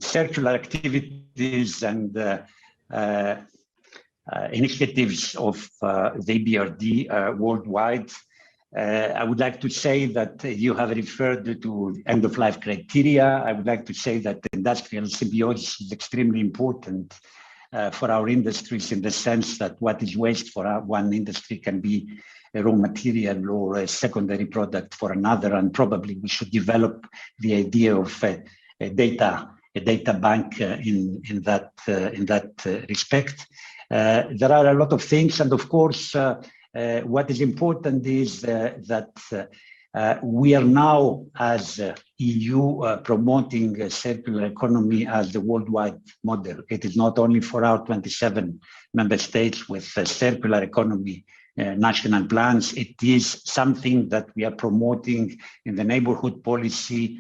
circular activities and initiatives of the EBRD worldwide. I would like to say that you have referred to end-of-life criteria. I would like to say that industrial symbiosis is extremely important for our industries, in the sense that what is waste for one industry can be a raw material or a secondary product for another, and probably we should develop the idea of a data bank in that respect. There are a lot of things, and of course, what is important is that we are now, as EU, promoting a circular economy as the worldwide model. It is not only for our 27 member states with circular economy national plans. It is something that we are promoting in the neighborhood policy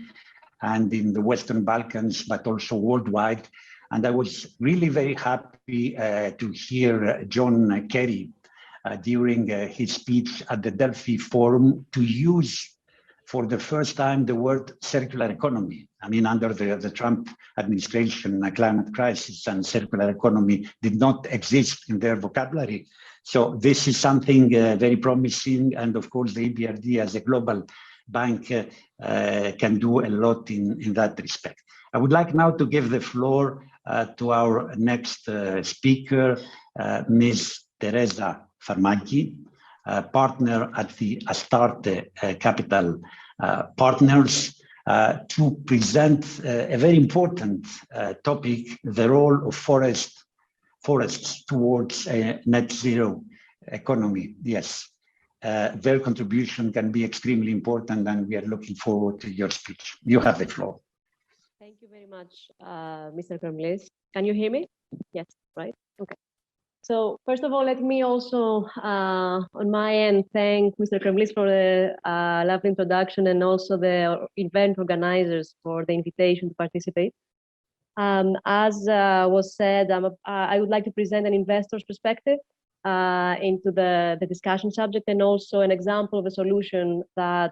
and in the Western Balkans, but also worldwide. And I was really very happy to hear John Kerry during his speech at the Delphi Forum to use for the first time the word circular economy. I mean, under the Trump administration, climate crisis and circular economy did not exist in their vocabulary. So this is something very promising. And of course, the EBRD as a global bank can do a lot in that respect. I would like now to give the floor to our next speaker, Ms. Teresa Farmaki, partner at the Astarte Capital Partners, to present a very important topic, the role of forests towards a net zero economy. Yes, their contribution can be extremely important, and we are looking forward to your speech. You have the floor. Thank you very much, Mr. Kremlis. Can you hear me? Yes, right? Okay. So first of all, let me also, on my end, thank Mr. Kremlis for the lovely introduction, and also the event organizers for the invitation to participate. As was said, I would like to present an investor's perspective into the discussion subject, and also an example of a solution that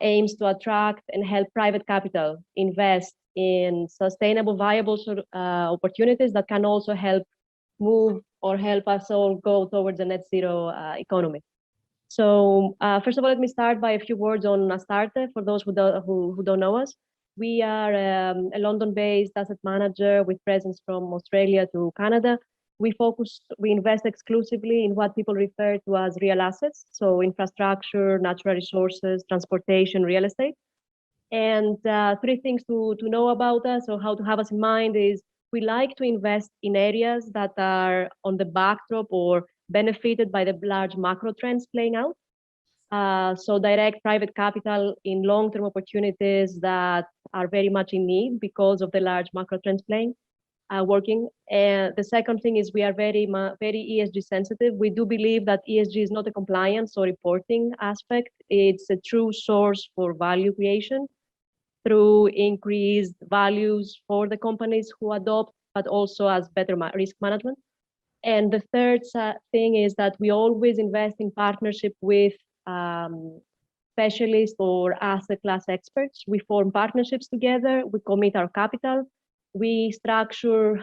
aims to attract and help private capital invest in sustainable, viable opportunities that can also help move or help us all go towards a net zero economy. So first of all, let me start by a few words on Astarte, for those who don't know us. We are a London-based asset manager with presence from Australia to Canada. we invest exclusively in what people refer to as real assets, so infrastructure, natural resources, transportation, real estate. And 3 things to know about us, or how to have us in mind, is we like to invest in areas that are on the backdrop or benefited by the large macro trends playing out. So direct private capital in long-term opportunities that are very much in need because of the large macro trends working. And the second thing is we are very ESG sensitive. We do believe that ESG is not a compliance or reporting aspect. It's a true source for value creation through increased values for the companies who adopt, but also as better risk management. And the third thing is that we always invest in partnership with specialists or asset class experts. We form partnerships together, we commit our capital, we structure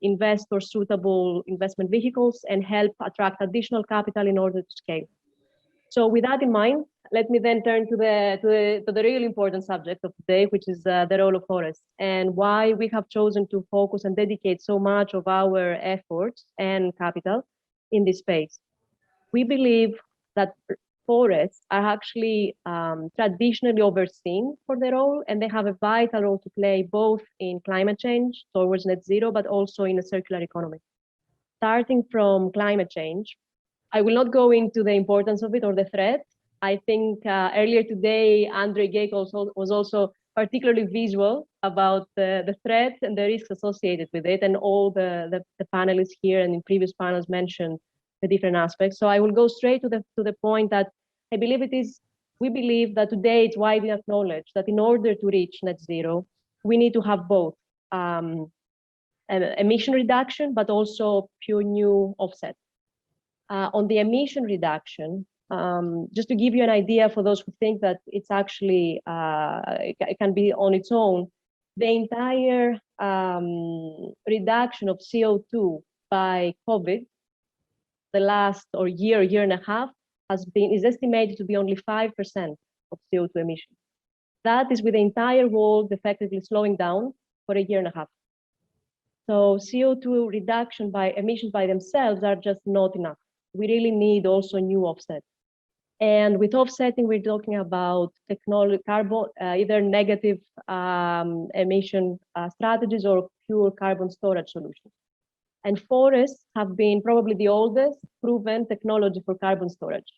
investor-suitable investment vehicles and help attract additional capital in order to scale. So with that in mind, let me then turn to the real important subject of today, which is the role of forests and why we have chosen to focus and dedicate so much of our efforts and capital in this space. We believe that forests are actually traditionally overseen for their role, and they have a vital role to play both in climate change towards net zero, but also in a circular economy. Starting from climate change, I will not go into the importance of it or the threat. I think earlier today, Andre Geek was also particularly visual about the threat and the risks associated with it, and all the panelists here and in previous panels mentioned the different aspects. So I will go straight to the point that I believe we believe that today it's widely acknowledged that in order to reach net zero, we need to have both emission reduction, but also pure new offset. On the emission reduction, just to give you an idea for those who think that it's actually, it can be on its own, the entire reduction of CO2 by COVID, the last year and a half, is estimated to be only 5% of CO2 emissions. That is with the entire world effectively slowing down for a year and a half. So CO2 reduction by emissions by themselves are just not enough. We really need also new offset. And with offsetting, we're talking about technology, carbon, either negative emission strategies or pure carbon storage solutions. And forests have been probably the oldest proven technology for carbon storage.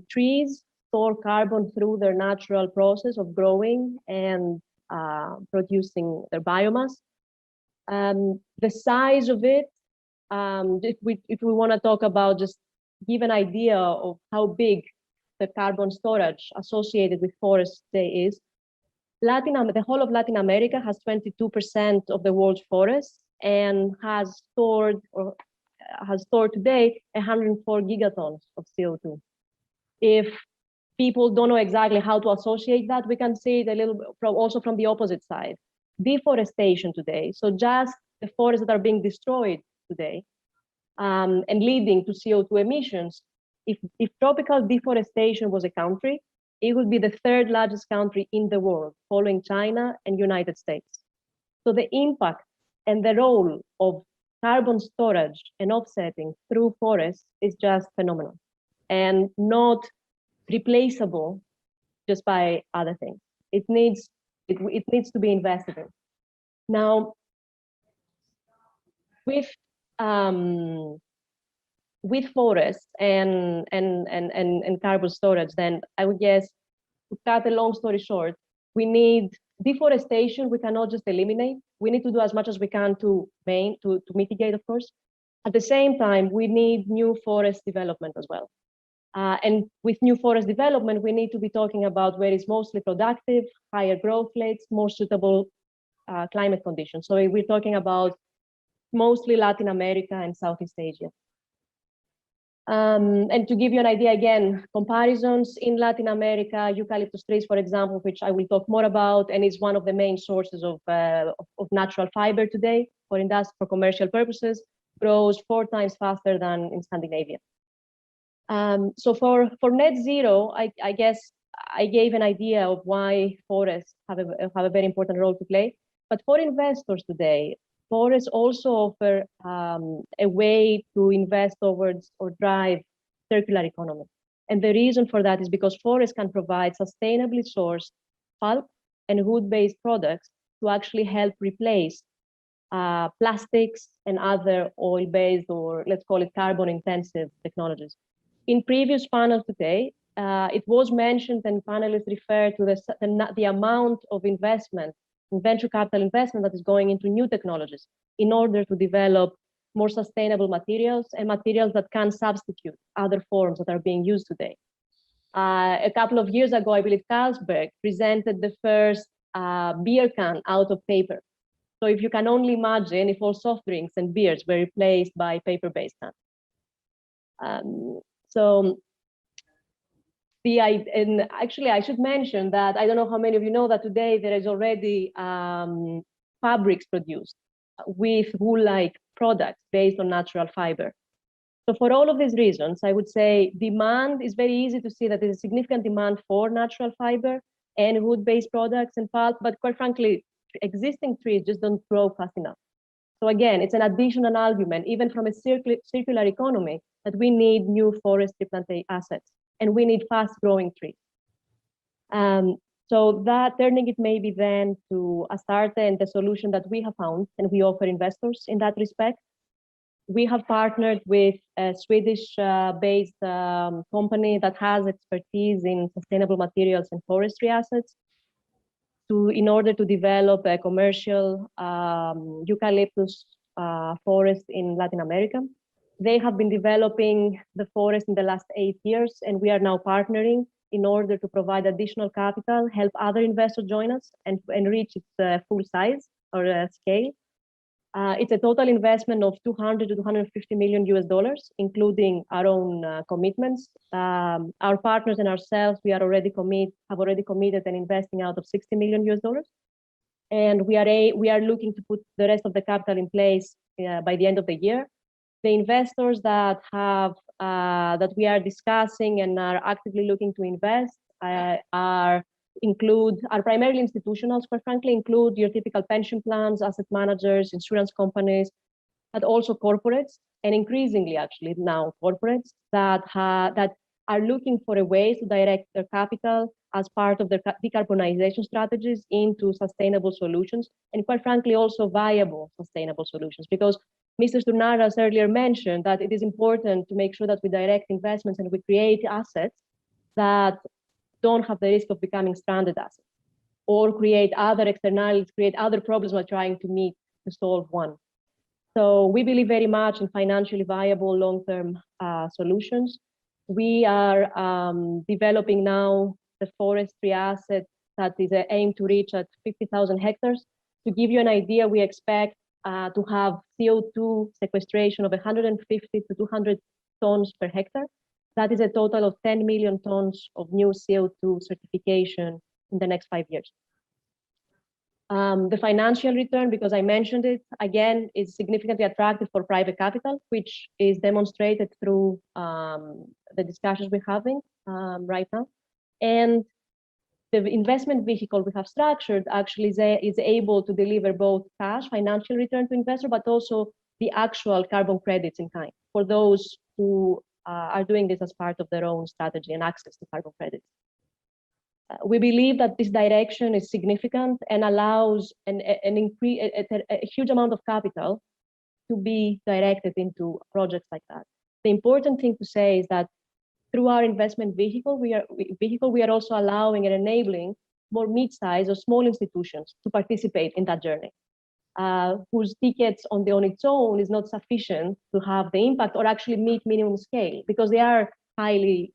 Trees store carbon through their natural process of growing and producing their biomass. The size of it, if we want to talk about, just give an idea of how big the carbon storage associated with forests today is. The whole of Latin America has 22% of the world's forests and has stored today 104 gigatons of CO2. If people don't know exactly how to associate that, we can see it a little bit also from the opposite side. Deforestation today, so just the forests that are being destroyed today and leading to CO2 emissions. If tropical deforestation was a country, it would be the 3rd largest country in the world, following China and United States. So the impact and the role of carbon storage and offsetting through forests is just phenomenal and not replaceable just by other things. It needs to be invested in. Now, with forests and carbon storage, then I would guess, to cut a long story short, we need deforestation. We cannot just eliminate. We need to do as much as we can to mitigate, of course. At the same time, we need new forest development as well. And with new forest development, we need to be talking about where it's mostly productive, higher growth rates, more suitable climate conditions. So we're talking about mostly Latin America and Southeast Asia. And to give you an idea, again, comparisons in Latin America, eucalyptus trees, for example, which I will talk more about, and is one of the main sources of natural fiber today for commercial purposes, grows 4 times faster than in Scandinavia. So for net zero, I guess I gave an idea of why forests have a very important role to play. But for investors today, forests also offer a way to invest towards or drive circular economy. And the reason for that is because forests can provide sustainably sourced pulp and wood-based products to actually help replace plastics and other oil-based, or let's call it carbon-intensive technologies. In previous panels today, it was mentioned and panelists referred to the amount of investment, venture capital investment that is going into new technologies in order to develop more sustainable materials and materials that can substitute other forms that are being used today. A couple of years ago, I believe Carlsberg presented the first beer can out of paper. So if you can only imagine if all soft drinks and beers were replaced by paper-based cans. And actually, I should mention that I don't know how many of you know that today there is already fabrics produced with wool-like products based on natural fiber. So for all of these reasons, I would say demand is very easy to see that there's a significant demand for natural fiber and wood-based products and pulp, but quite frankly, existing trees just don't grow fast enough. So again, it's an additional argument, even from a circular economy, that we need new forestry plantation assets, and we need fast-growing trees. So that turning it maybe then to Astarte and the solution that we have found, and we offer investors in that respect. We have partnered with a Swedish-based company that has expertise in sustainable materials and forestry assets in order to develop a commercial eucalyptus forest in Latin America. They have been developing the forest in the last 8 years, and we are now partnering in order to provide additional capital, help other investors join us and reach its full size or scale. It's a total investment of $200 to $250 million US, including our own commitments. Our partners and ourselves, have already committed and investing out of $60 million US. And we are looking to put the rest of the capital in place by the end of the year. The investors that we are discussing and are actively looking to invest are primarily institutionals, quite frankly, include your typical pension plans, asset managers, insurance companies, but also corporates, and increasingly actually now corporates that are looking for a way to direct their capital as part of their decarbonization strategies into sustainable solutions, and quite frankly also viable sustainable solutions. Because Mr. Stournaras earlier mentioned that it is important to make sure that we direct investments and we create assets that don't have the risk of becoming stranded assets or create other externalities, create other problems we're trying to solve one. So we believe very much in financially viable long-term solutions. We are developing now the forestry asset that is aimed to reach at 50,000 hectares. To give you an idea, we expect to have CO2 sequestration of 150 to 200 tons per hectare. That is a total of 10 million tons of new CO2 certification in the next 5 years. The financial return, because I mentioned it, again, is significantly attractive for private capital, which is demonstrated through the discussions we're having right now. And the investment vehicle we have structured actually is able to deliver both cash, financial return to investor, but also the actual carbon credits in kind for those who are doing this as part of their own strategy and access to carbon credits. We believe that this direction is significant and allows a huge amount of capital to be directed into projects like that. The important thing to say is that through our investment vehicle, we are also allowing and enabling more mid-sized or small institutions to participate in that journey, whose tickets on its own is not sufficient to have the impact or actually meet minimum scale because they are highly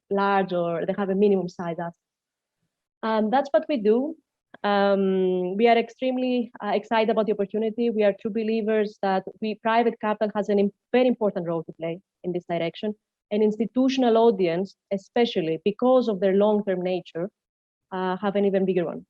large or they have a minimum size asset. That's what we do. We are extremely excited about the opportunity. We are true believers that private capital has a very important role to play in this direction. An institutional audience, especially because of their long-term nature, have an even bigger one.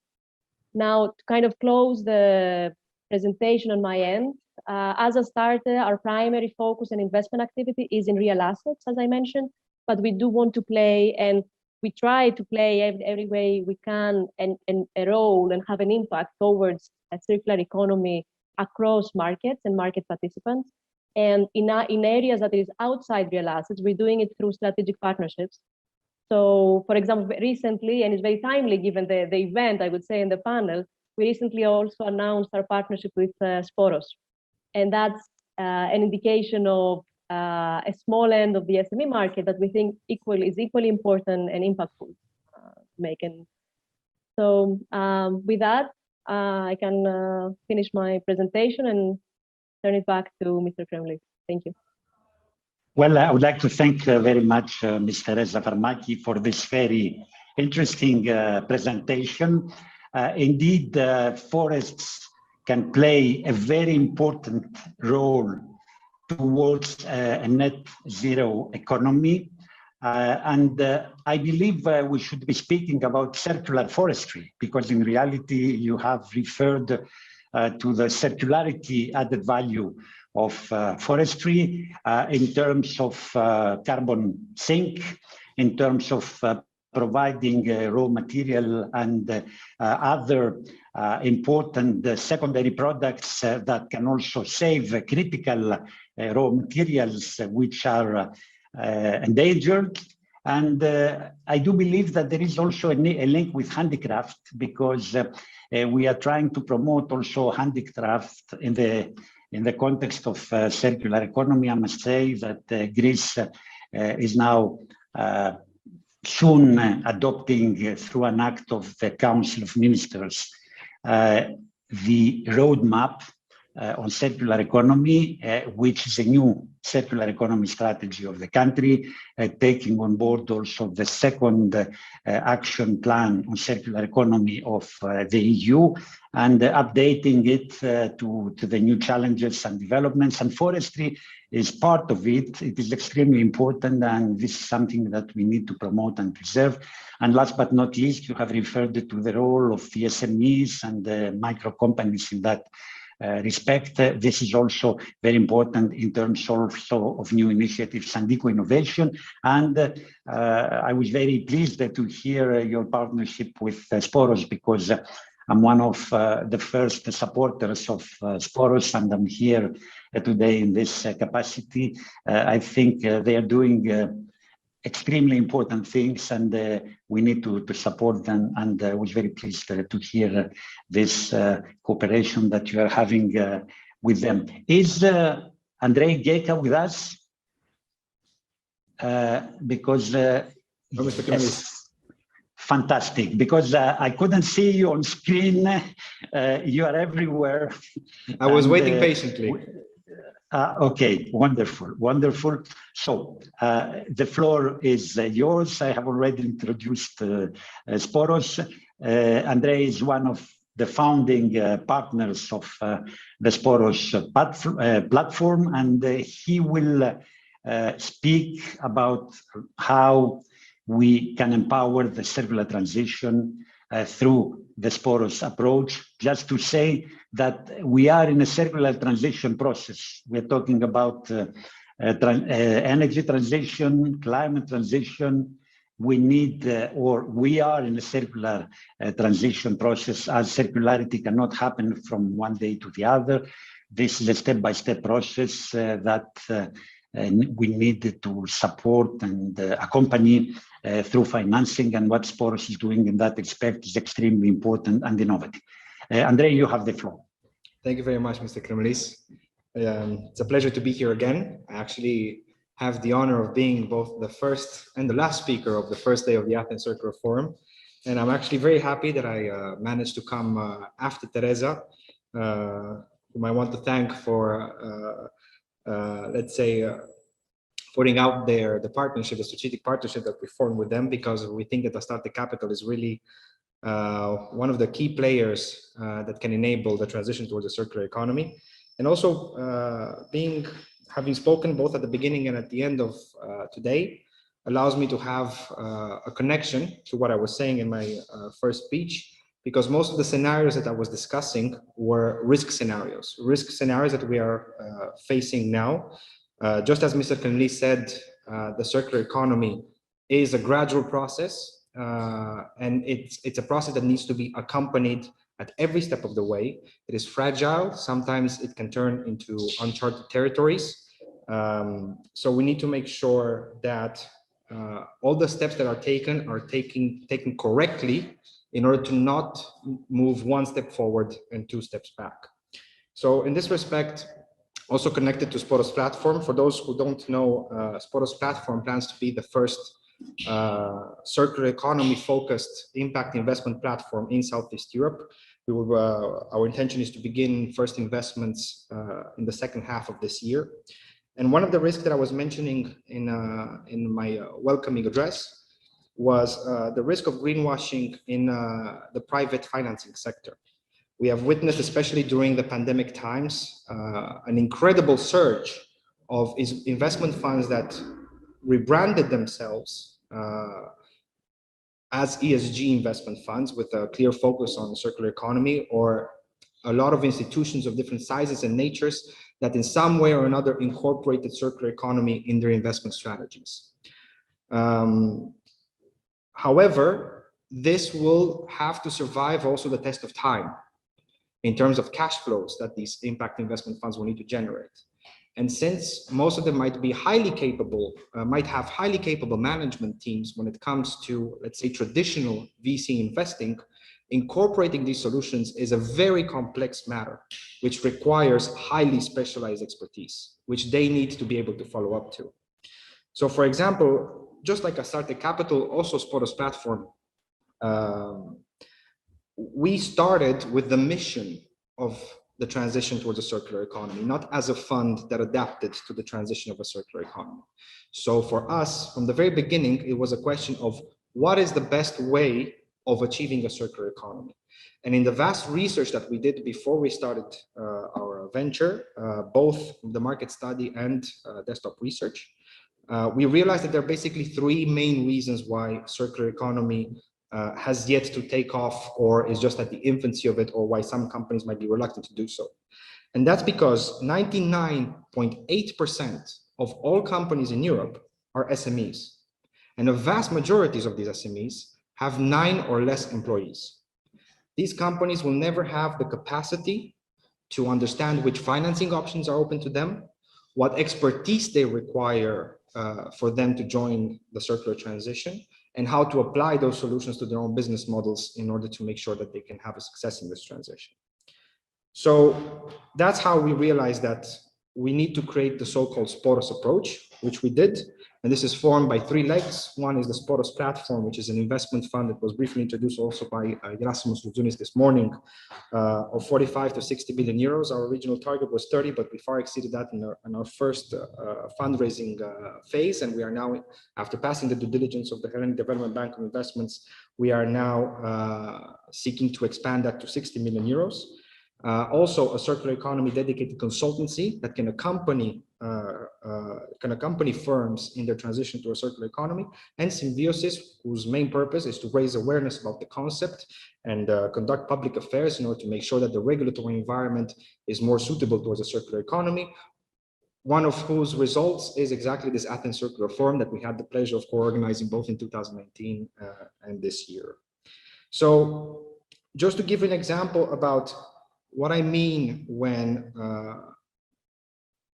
Now, to kind of close the presentation on my end, as a starter, our primary focus and investment activity is in real assets, as I mentioned, but we do want to play and we try to play every way we can and a role and have an impact towards a circular economy across markets and market participants. And in areas that is outside real assets, we're doing it through strategic partnerships. So, for example, recently, and it's very timely given the event, I would say, in the panel, we recently also announced our partnership with Sporos. And that's an indication of a small end of the SME market that we think is equally important and impactful to make. And so with that, I can finish my presentation and turn it back to Mr. Kremlis. Thank you. Well, I would like to thank very much Ms. Teresa Farmaki for this very interesting presentation. Indeed, forests can play a very important role towards a net zero economy. And I believe we should be speaking about circular forestry, because in reality, you have referred to the circularity added value of forestry in terms of carbon sink, in terms of providing raw material and other important secondary products that can also save critical raw materials which are endangered. And I do believe that there is also a link with handicraft, because we are trying to promote also handicraft in the context of circular economy. I must say that Greece is now soon adopting through an act of the Council of Ministers the roadmap on circular economy, which is a new circular economy strategy of the country, taking on board also the second action plan on circular economy of the EU, and updating it to the new challenges and developments. And forestry is part of it. It is extremely important, and this is something that we need to promote and preserve. And last but not least, you have referred to the role of the SMEs and the micro companies in that respect. This is also very important in terms also of new initiatives and eco-innovation. And I was very pleased to hear your partnership with Sporos, because I'm one of the first supporters of Sporos, and I'm here today in this capacity. I think they are doing extremely important things, and we need to support them. And I was very pleased to hear this cooperation that you are having with them. Is Andrei Geka with us? Because Mr. yes, fantastic, because I couldn't see you on screen. You are everywhere. I was waiting patiently. Okay, wonderful, wonderful. So the floor is yours. I have already introduced Sporos. Andrei is one of the founding partners of the Sporos platform, and he will speak about how we can empower the circular transition through the Sporos approach. Just to say that we are in a circular transition process. We're talking about energy transition, climate transition. We need, or we are in a circular transition process, as circularity cannot happen from one day to the other. This is a step-by-step process that we need to support and accompany through financing, and what Sporos is doing in that respect is extremely important and innovative. Andrei, you have the floor. Thank you very much, Mr. Kremlis. It's a pleasure to be here again. I actually have the honor of being both the first and the last speaker of the first day of the Athens Circular Forum. And I'm actually very happy that I managed to come after Teresa, whom I want to thank for, let's say, putting out there the partnership, the strategic partnership that we formed with them, because we think that Astarte Capital is really one of the key players that can enable the transition towards a circular economy. And also having spoken both at the beginning and at the end of today allows me to have a connection to what I was saying in my first speech, because most of the scenarios that I was discussing were risk scenarios that we are facing now. Just as Mr. Kremlis said, the circular economy is a gradual process, and it's a process that needs to be accompanied at every step of the way. It is fragile. Sometimes it can turn into uncharted territories. So we need to make sure that all the steps that are taken correctly in order to not move one step forward and two steps back. So in this respect, also connected to Sporos Platform, for those who don't know, Sporos Platform plans to be the first circular economy focused impact investment platform in Southeast Europe. We will, our intention is to begin first investments in the second half of this year. And one of the risks that I was mentioning in my welcoming address was the risk of greenwashing in the private financing sector. We have witnessed, especially during the pandemic times, an incredible surge of investment funds that rebranded themselves as ESG investment funds with a clear focus on the circular economy, or a lot of institutions of different sizes and natures that in some way or another incorporated circular economy in their investment strategies. However, this will have to survive also the test of time in terms of cash flows that these impact investment funds will need to generate. And since most of them might be highly capable, might have highly capable management teams when it comes to, let's say, traditional VC investing, incorporating these solutions is a very complex matter, which requires highly specialized expertise, which they need to be able to follow up to. So for example, just like Astarte Capital, also Sporos Platform, we started with the mission of the transition towards a circular economy, not as a fund that adapted to the transition of a circular economy. So for us, from the very beginning, it was a question of what is the best way of achieving a circular economy. And in the vast research that we did before we started our venture, both the market study and desktop research, we realized that there are basically three main reasons why circular economy has yet to take off, or is just at the infancy of it, or why some companies might be reluctant to do so. And that's because 99.8% of all companies in Europe are SMEs. And the vast majorities of these SMEs have 9 or less employees. These companies will never have the capacity to understand which financing options are open to them, what expertise they require for them to join the circular transition, and how to apply those solutions to their own business models in order to make sure that they can have a success in this transition. So that's how we realized that we need to create the so-called Sporos approach, which we did. And this is formed by 3 legs. One is the Sporos Platform, which is an investment fund that was briefly introduced also by Gerasimos Louzounis this morning, of 45 to 60 billion euros. Our original target was 30, but we far exceeded that in our first fundraising phase. And we are now, after passing the due diligence of the Hellenic Development Bank of Investments, we are now seeking to expand that to 60 million euros. Also, a circular economy dedicated consultancy that can accompany firms in their transition to a circular economy, and Symbiosis, whose main purpose is to raise awareness about the concept and conduct public affairs in order to make sure that the regulatory environment is more suitable towards a circular economy. One of whose results is exactly this Athens Circular Forum that we had the pleasure of co-organizing both in 2019 and this year. So just to give an example about what I mean when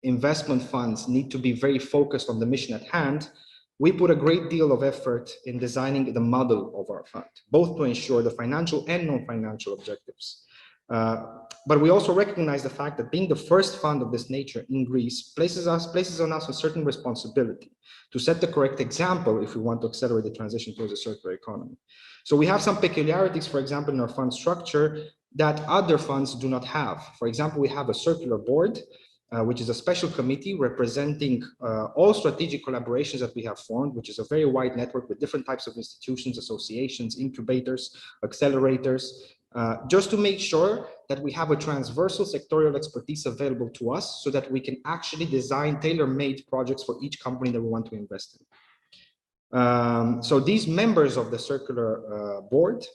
investment funds need to be very focused on the mission at hand, we put a great deal of effort in designing the model of our fund, both to ensure the financial and non-financial objectives. But we also recognize the fact that being the first fund of this nature in Greece places on us a certain responsibility to set the correct example if we want to accelerate the transition towards a circular economy. So we have some peculiarities, for example, in our fund structure that other funds do not have. For example, we have a circular board, which is a special committee representing all strategic collaborations that we have formed, which is a very wide network with different types of institutions, associations, incubators, accelerators, just to make sure that we have a transversal sectorial expertise available to us so that we can actually design tailor-made projects for each company that we want to invest in. So these members of the circular board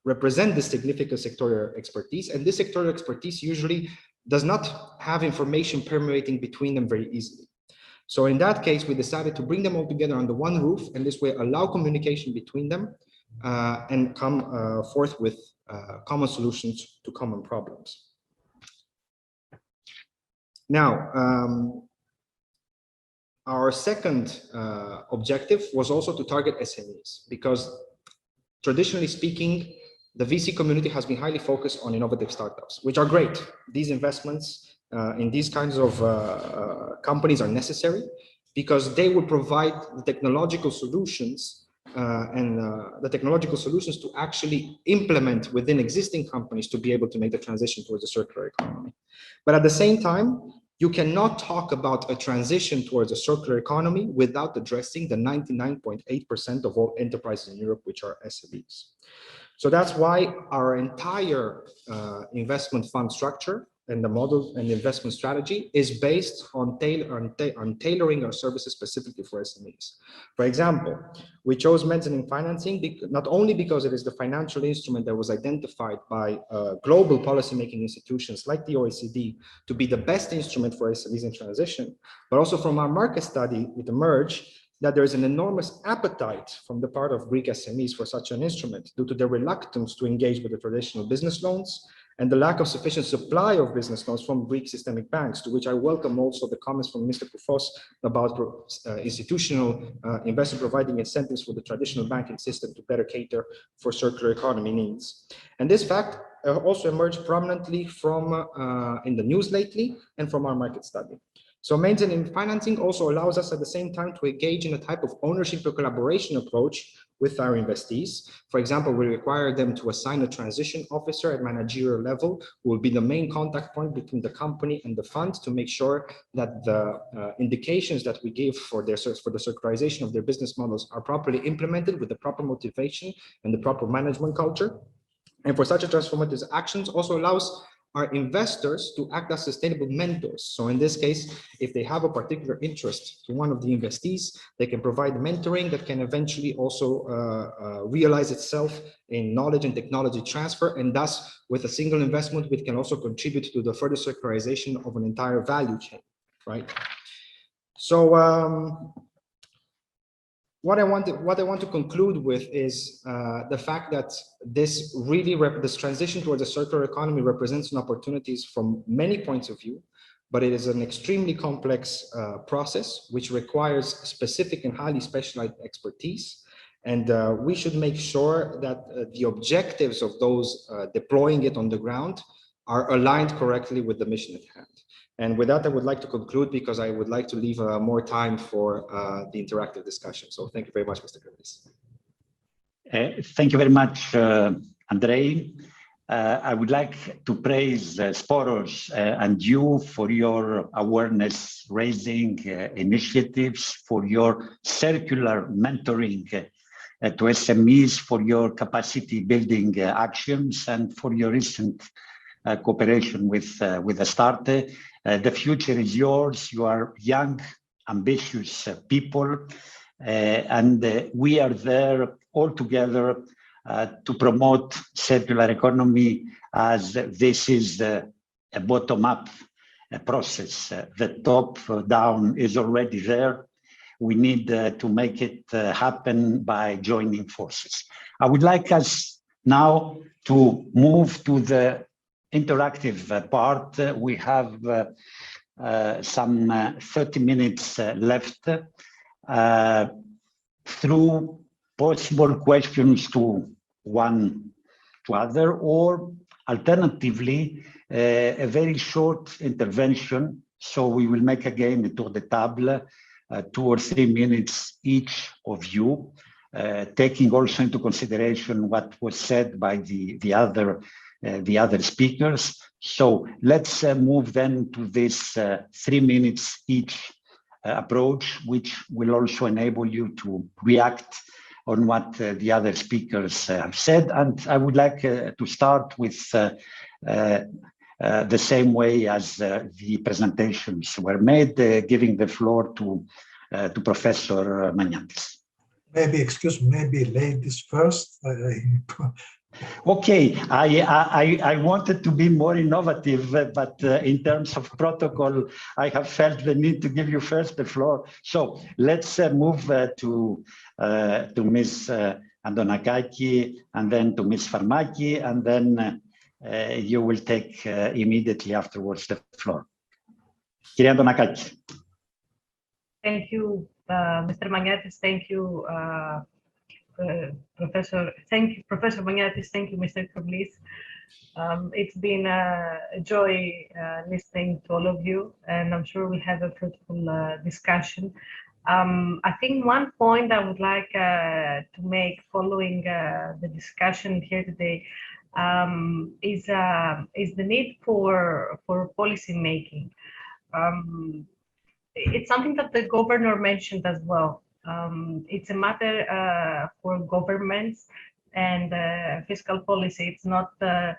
represent the significant sectorial expertise, and this sectorial expertise usually does not have information permeating between them very easily. So in that case, we decided to bring them all together under one roof, and this way allow communication between them, and come forth with common solutions to common problems. Now, our second objective was also to target SMEs, because traditionally speaking, the VC community has been highly focused on innovative startups, which are great. These investments in these kinds of companies are necessary because they will provide the technological solutions to actually implement within existing companies to be able to make the transition towards a circular economy. But at the same time, you cannot talk about a transition towards a circular economy without addressing the 99.8% of all enterprises in Europe, which are SMEs. So that's why our entire investment fund structure and the model and investment strategy is based on tailoring our services specifically for SMEs. For example, we chose mezzanine financing not only because it is the financial instrument that was identified by global policymaking institutions like the OECD to be the best instrument for SMEs in transition, but also from our market study, it emerged that there is an enormous appetite from the part of Greek SMEs for such an instrument due to their reluctance to engage with the traditional business loans and the lack of sufficient supply of business loans from Greek systemic banks, to which I welcome also the comments from Mr. Poufos about institutional investors providing incentives for the traditional banking system to better cater for circular economy needs. And this fact also emerged prominently from in the news lately and from our market study. So mezzanine financing also allows us at the same time to engage in a type of ownership or collaboration approach with our investees. For example, we require them to assign a transition officer at managerial level who will be the main contact point between the company and the fund to make sure that the indications that we give for the circularization of their business models are properly implemented with the proper motivation and the proper management culture. And for such a transformative actions also allows our investors to act as sustainable mentors. So in this case, if they have a particular interest to one of the investees, they can provide mentoring that can eventually also realize itself in knowledge and technology transfer. And thus, with a single investment, we can also contribute to the further circularization of an entire value chain, right? So what I want to conclude with is the fact that this transition towards a circular economy represents an opportunities from many points of view, but it is an extremely complex process which requires specific and highly specialized expertise. And we should make sure that the objectives of those deploying it on the ground are aligned correctly with the mission at hand. And with that, I would like to conclude because I would like to leave more time for the interactive discussion. So thank you very much, Mr. Kremlis. Thank you very much, Andrei. I would like to praise Sporos and you for your awareness raising initiatives, for your circular mentoring to SMEs, for your capacity building actions, and for your recent cooperation with Astarte. The future is yours. You are young, ambitious people, and we are there all together to promote circular economy, as this is a bottom-up process. The top-down is already there. We need to make it happen by joining forces. I would like us now to move to the interactive part. We have some 30 minutes left through possible questions to one to other, or alternatively a very short intervention. So we will make again a tour de table, 2 or 3 minutes each of you, taking also into consideration what was said by the other speakers. So let's move then to this 3 minutes each approach, which will also enable you to react on what the other speakers have said. And I would like to start with the same way as the presentations were made, giving the floor to Professor Maniatis. Maybe, excuse me, maybe ladies first. Okay, I wanted to be more innovative, but in terms of protocol, I have felt the need to give you first the floor. So let's move to Ms. Andonakaki, and then to Ms. Farmaki, and then you will take immediately afterwards the floor. Kyria Andonakaki. Thank you, Mr. Magnatis. Thank you, Professor. Thank you, Professor Magnatis. Thank you, Mr. Koblis. It's been a joy listening to all of you, and I'm sure we have a fruitful discussion. I think one point I would like to make following the discussion here today is the need for policy making. It's something that the governor mentioned as well. It's a matter for governments and fiscal policy. It's not the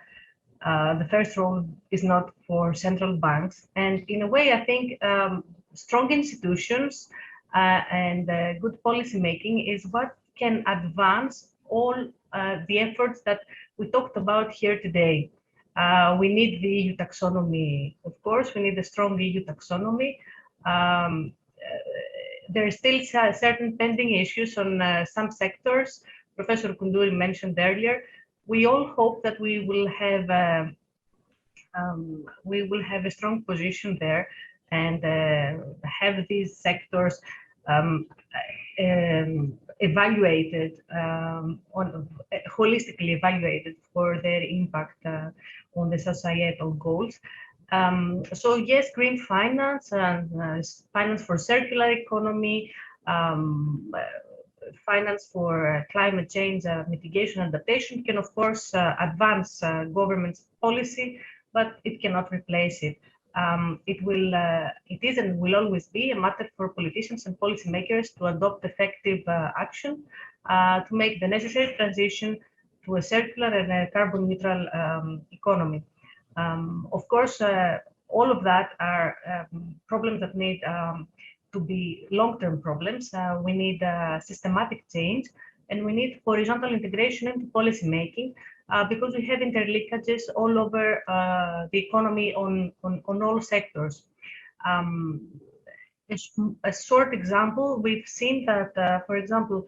first role is not for central banks. And in a way, I think strong institutions and good policy making is what can advance all the efforts that we talked about here today. We need the EU taxonomy, of course. We need a strong EU taxonomy. There are still certain pending issues on some sectors. Professor Koundouri mentioned earlier. We all hope that we will have a strong position there and have these sectors evaluated, holistically evaluated for their impact on the societal goals. So yes, green finance and finance for circular economy, finance for climate change mitigation and adaptation can of course advance government's policy, but it cannot replace it. It is and will always be a matter for politicians and policymakers to adopt effective action to make the necessary transition to a circular and a carbon neutral economy. Of course, all of that are problems that need to be long-term problems. We need systematic change, and we need horizontal integration into policy making because we have interlinkages all over the economy on all sectors. A short example, we've seen that, for example,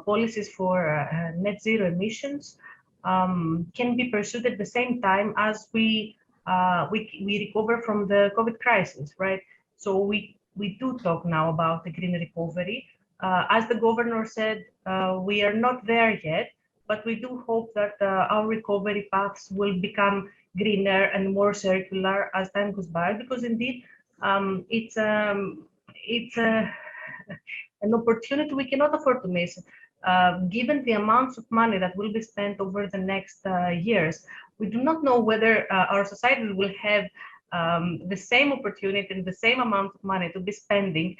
policies for net zero emissions can be pursued at the same time as we recover from the COVID crisis, right? So we do talk now about the green recovery. As the governor said, we are not there yet, but we do hope that our recovery paths will become greener and more circular as time goes by, because indeed it's an opportunity we cannot afford to miss. Given the amounts of money that will be spent over the next years, we do not know whether our society will have the same opportunity and the same amount of money to be spending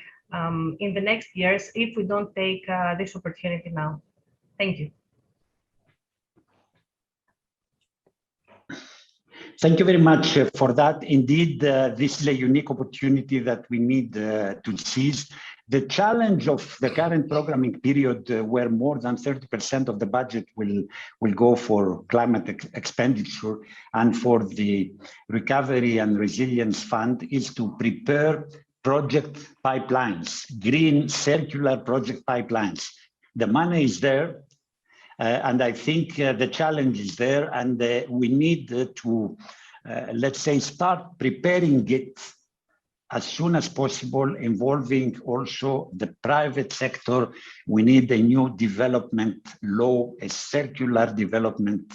in the next years if we don't take this opportunity now. Thank you. Thank you very much for that. Indeed, this is a unique opportunity that we need to seize. The challenge of the current programming period, where more than 30% of the budget will go for climate expenditure and for the Recovery and Resilience Fund, is to prepare project pipelines, green circular project pipelines. The money is there, and I think the challenge is there, and we need to, let's say, start preparing it as soon as possible, involving also the private sector. We need a new development law, a circular development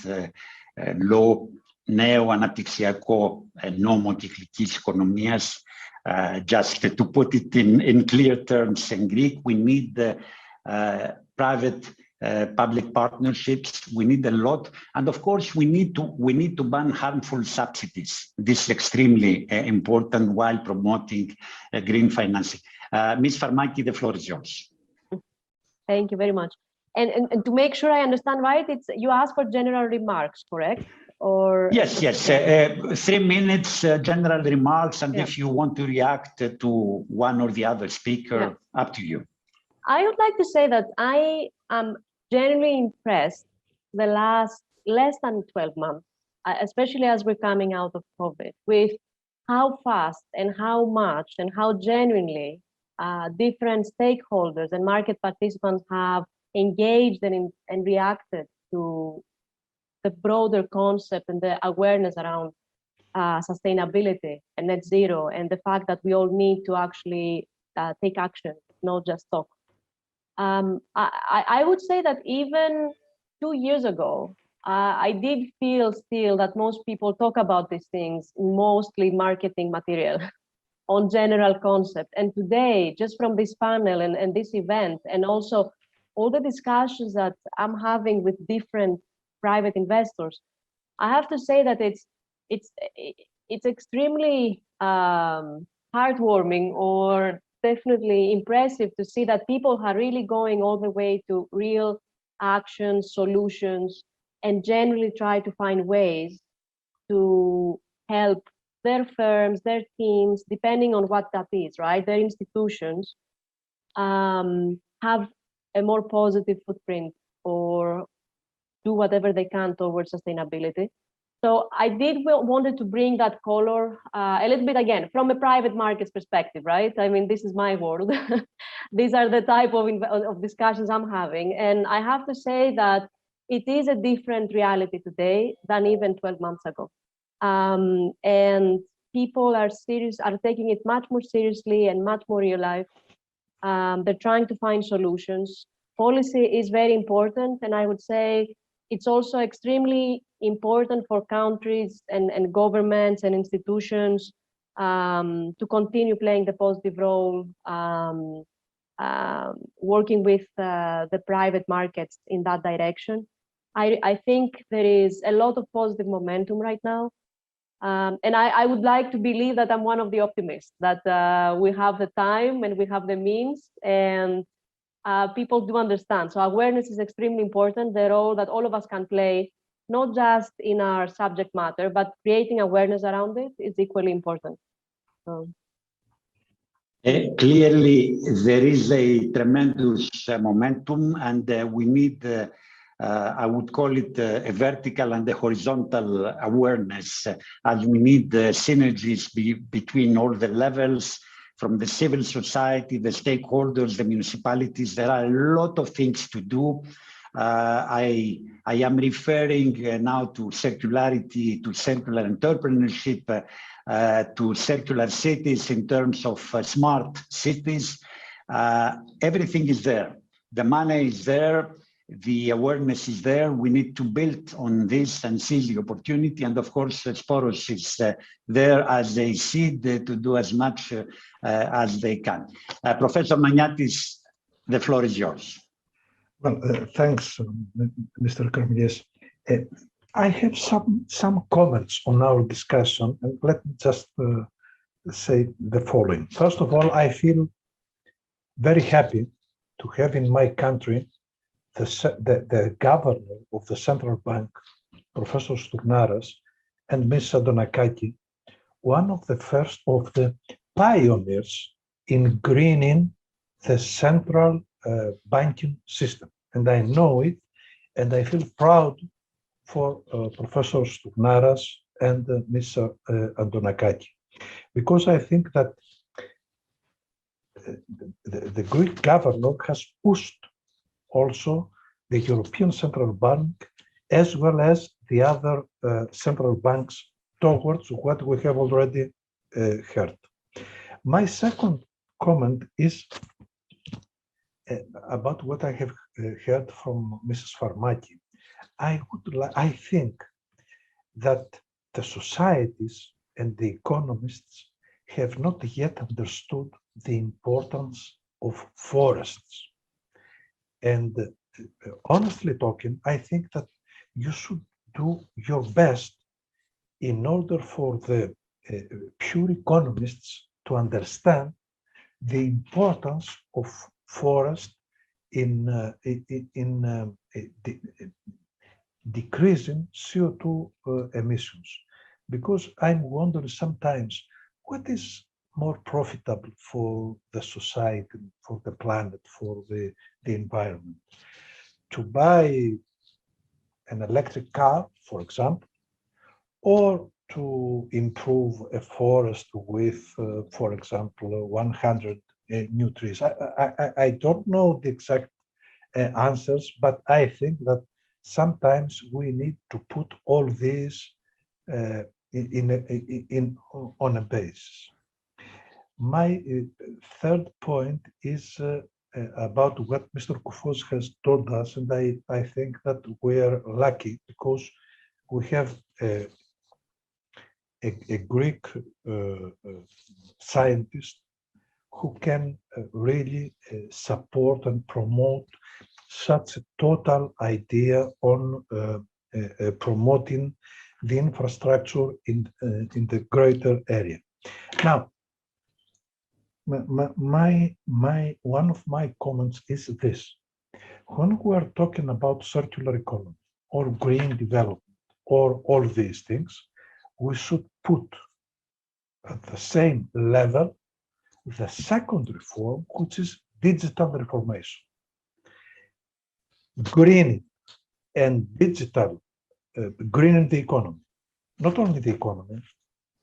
law, νέο-αναπτυξιακό νόμο κυκλικής οικονομίας. Just to put it in clear terms in Greek, we need private public partnerships. We need a lot, and of course we need to ban harmful subsidies. This is extremely important while promoting green financing. Ms. Farmaki, the floor is yours. Thank you very much. And to make sure I understand right, you ask for general remarks, correct? Or yes. 3 minutes general remarks, and if you want to react to one or the other speaker, up to you. I would like to say that I am genuinely impressed the last less than 12 months, especially as we're coming out of COVID, with how fast and how much and how genuinely different stakeholders and market participants have engaged and reacted to the broader concept and the awareness around sustainability and net zero, and the fact that we all need to actually take action, not just talk. I would say that even 2 years ago, I did feel still that most people talk about these things, mostly marketing material on general concept. And today, just from this panel and this event, and also all the discussions that I'm having with different private investors, I have to say that it's extremely heartwarming, or definitely impressive to see that people are really going all the way to real actions, solutions, and generally try to find ways to help their firms, their teams, depending on what that is, right? Their institutions have a more positive footprint or do whatever they can towards sustainability. So I did wanted to bring that color a little bit, again, from a private markets perspective, right? I mean, this is my world. These are the type of discussions I'm having. And I have to say that it is a different reality today than even 12 months ago. And people are taking it much more seriously and much more real life. They're trying to find solutions. Policy is very important. And I would say it's also extremely important for countries and governments and institutions to continue playing the positive role, working with the private markets in that direction. I think there is a lot of positive momentum right now. And I would like to believe that I'm one of the optimists, that we have the time and we have the means, and people do understand. So awareness is extremely important, the role that all of us can play, not just in our subject matter, but creating awareness around it is equally important. So. Clearly, there is a tremendous momentum, and we need, I would call it a vertical and a horizontal awareness, as we need synergies between all the levels, from the civil society, the stakeholders, the municipalities. There are a lot of things to do. I am referring now to circularity, to circular entrepreneurship, to circular cities in terms of smart cities. Everything is there. The money is there. The awareness is there. We need to build on this and seize the opportunity. And of course, Sporos is there as a seed to do as much as they can. Professor Magnatis, the floor is yours. Well, thanks, Mr. Karmilis. I have some comments on our discussion, and let me just say the following. First of all, I feel very happy to have in my country the governor of the central bank, Professor Stournaras, and Ms. Andonakaki, one of the first of the pioneers in greening the central banking system. And I know it, and I feel proud for Professor Stournaras and Ms. Andonakaki, because I think that the Greek governor has pushed also the European Central Bank, as well as the other central banks, towards what we have already heard. My second comment is about what I have heard from Mrs. Farmaki. I think that the societies and the economists have not yet understood the importance of forests. And honestly talking, I think that you should do your best in order for the pure economists to understand the importance of forest in decreasing CO2 emissions. Because I'm wondering sometimes, what is more profitable for the society, for the planet, for the environment? To buy an electric car, for example, or to improve a forest with, for example, 100 new trees. I don't know the exact answers, but I think that sometimes we need to put all these on a basis. My third point is about what Mr. Koufos has told us, and I think that we are lucky because we have a Greek scientist who can really support and promote such a total idea on promoting the infrastructure in the greater area. Now, one of my comments is this: when we are talking about circular economy or green development or all these things, we should put at the same level the second reform, which is digital reformation. Greening and digital, greening the economy, not only the economy,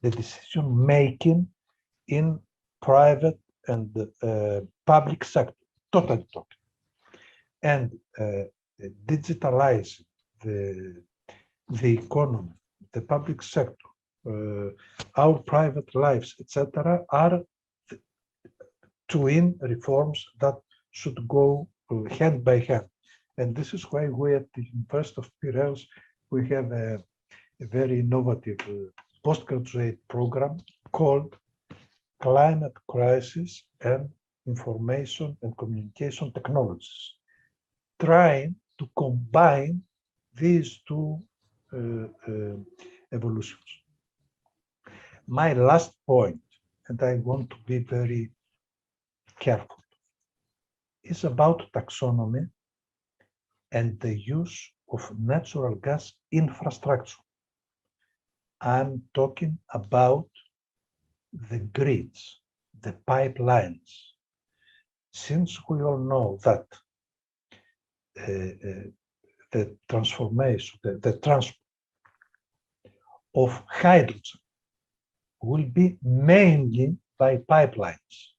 the decision making in private and public sector, totally talking, and digitalizing the economy, the public sector, our private lives, etc., are twin reforms that should go hand by hand. And this is why we at the University of Piraeus, we have a very innovative postgraduate program called Climate Crisis and Information and Communication Technologies, trying to combine these two evolutions. My last point, and I want to be very careful, is about taxonomy and the use of natural gas infrastructure. I'm talking about the grids, the pipelines. Since we all know that the transformation, the transport of hydrogen will be mainly by pipelines,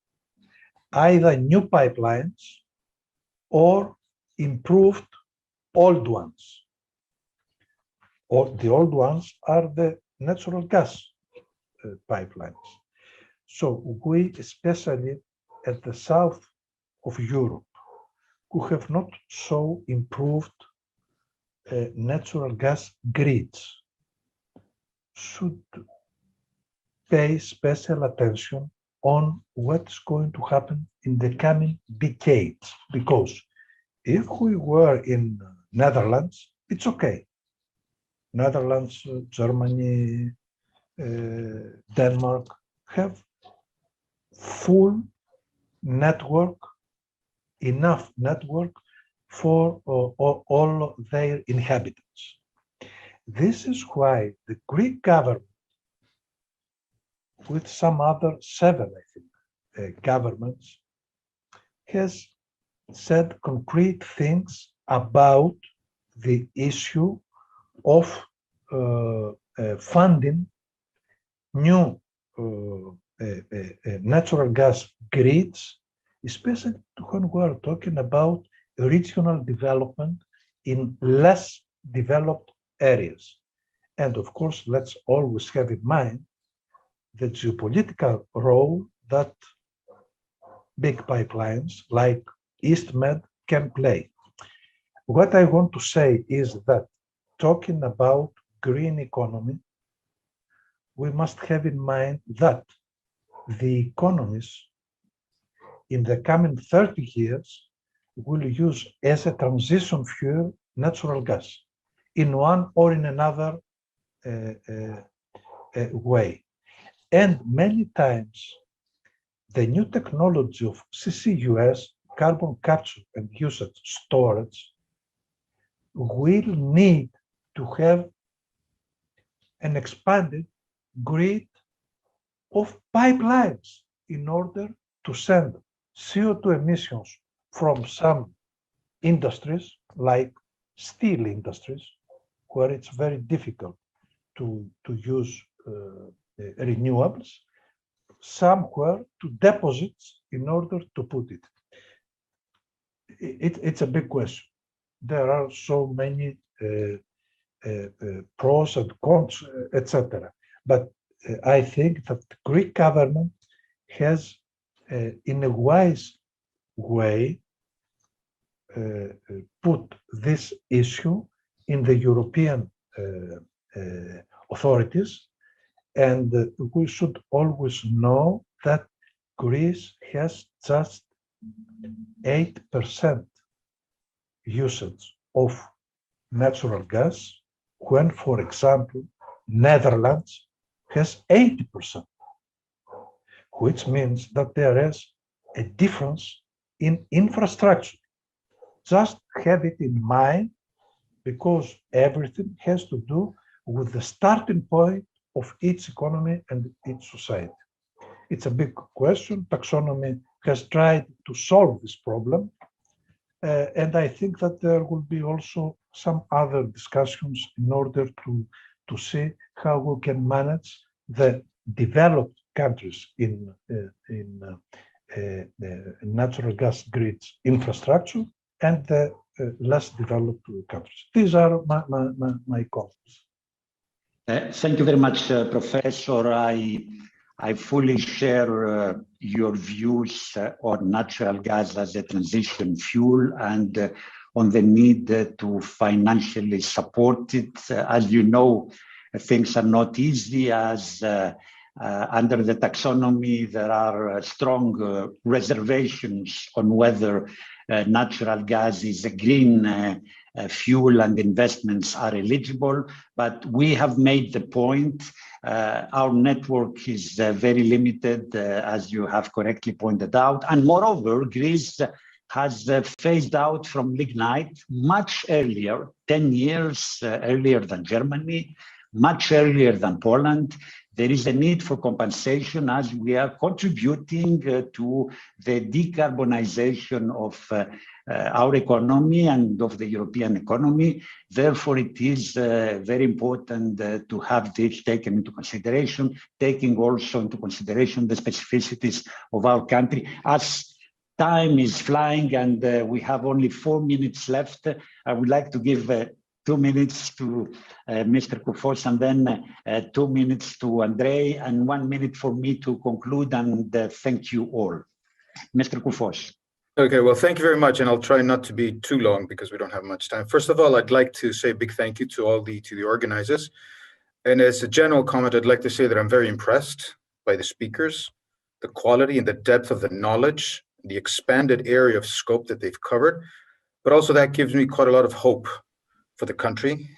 either new pipelines or improved old ones. Or the old ones are the natural gas pipelines. So we, especially at the south of Europe, who have not so improved natural gas grids, should pay special attention on what's going to happen in the coming decades. Because if we were in Netherlands, it's okay. Netherlands, Germany, Denmark have full network, enough network for all their inhabitants. This is why the Greek government, with some other 7, I think, governments, has said concrete things about the issue of funding new natural gas grids, especially when we are talking about regional development in less developed areas. And of course, let's always have in mind the geopolitical role that big pipelines like EastMed can play. What I want to say is that talking about green economy, we must have in mind that the economies in the coming 30 years will use as a transition fuel natural gas in one or in another way. And many times, the new technology of CCUS, carbon capture and usage storage, will need to have an expanded grid of pipelines in order to send CO2 emissions from some industries, like steel industries, where it's very difficult to use renewables, somewhere to deposits in order to put it. it's a big question. There are so many pros and cons, etc. But I think that the Greek government has, in a wise way, put this issue in the European authorities, and we should always know that Greece has just 8% usage of natural gas, when, for example, Netherlands has 80%, which means that there is a difference in infrastructure. Just have it in mind, because everything has to do with the starting point of each economy and each society. It's a big question. Taxonomy has tried to solve this problem. And I think that there will be also some other discussions in order to see how we can manage the developed countries in natural gas grids infrastructure and the less developed countries. These are my comments. Thank you very much, Professor. I fully share your views on natural gas as a transition fuel and on the need to financially support it. As you know, things are not easy, as under the taxonomy, there are strong reservations on whether natural gas is a green fuel and investments are eligible. But we have made the point, our network is very limited, as you have correctly pointed out. And moreover, Greece has phased out from lignite much earlier, 10 years earlier than Germany, much earlier than Poland. There is a need for compensation as we are contributing to the decarbonization of our economy and of the European economy. Therefore, it is very important to have this taken into consideration, taking also into consideration the specificities of our country. As time is flying and we have only 4 minutes left, I would like to give 2 minutes to Mr. Koufos, and then 2 minutes to Andrei, and 1 minute for me to conclude, and thank you all. Mr. Koufos. Okay, well, thank you very much, and I'll try not to be too long because we don't have much time. First of all, I'd like to say a big thank you to the organizers. And as a general comment, I'd like to say that I'm very impressed by the speakers, the quality and the depth of the knowledge, the expanded area of scope that they've covered. But also that gives me quite a lot of hope for the country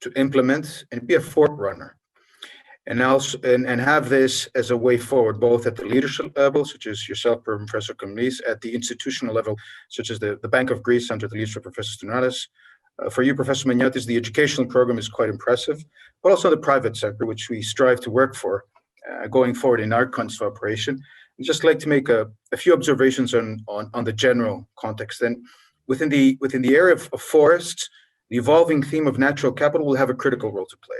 to implement and be a forerunner, and also and have this as a way forward, both at the leadership level, such as yourself, Professor Komlis, at the institutional level, such as the Bank of Greece under the leadership of Professor Stournalis. For you, Professor Maniotis, the educational program is quite impressive, but also the private sector, which we strive to work for going forward in our kinds of operation. I'd just like to make a few observations on the general context. Then, within the area of forests, the evolving theme of natural capital will have a critical role to play.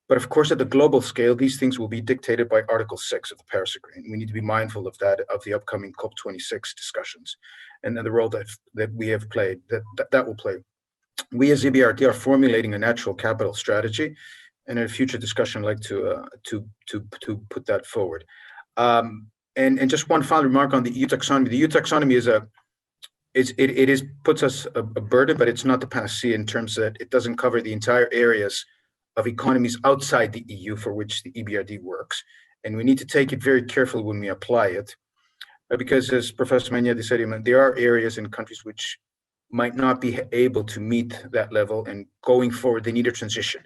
But of course, at the global scale, these things will be dictated by Article 6 of the Paris Agreement. We need to be mindful of that, of the upcoming COP26 discussions, and the role that we have played, that will play. We as EBRD are formulating a natural capital strategy, and in a future discussion, I'd like to put that forward. And just one final remark on the EU taxonomy. The EU taxonomy puts us a burden, but it's not the panacea in terms that it doesn't cover the entire areas of economies outside the EU for which the EBRD works. And we need to take it very carefully when we apply it, because as Professor Maniotis said, there are areas in countries which might not be able to meet that level, and going forward, they need a transition.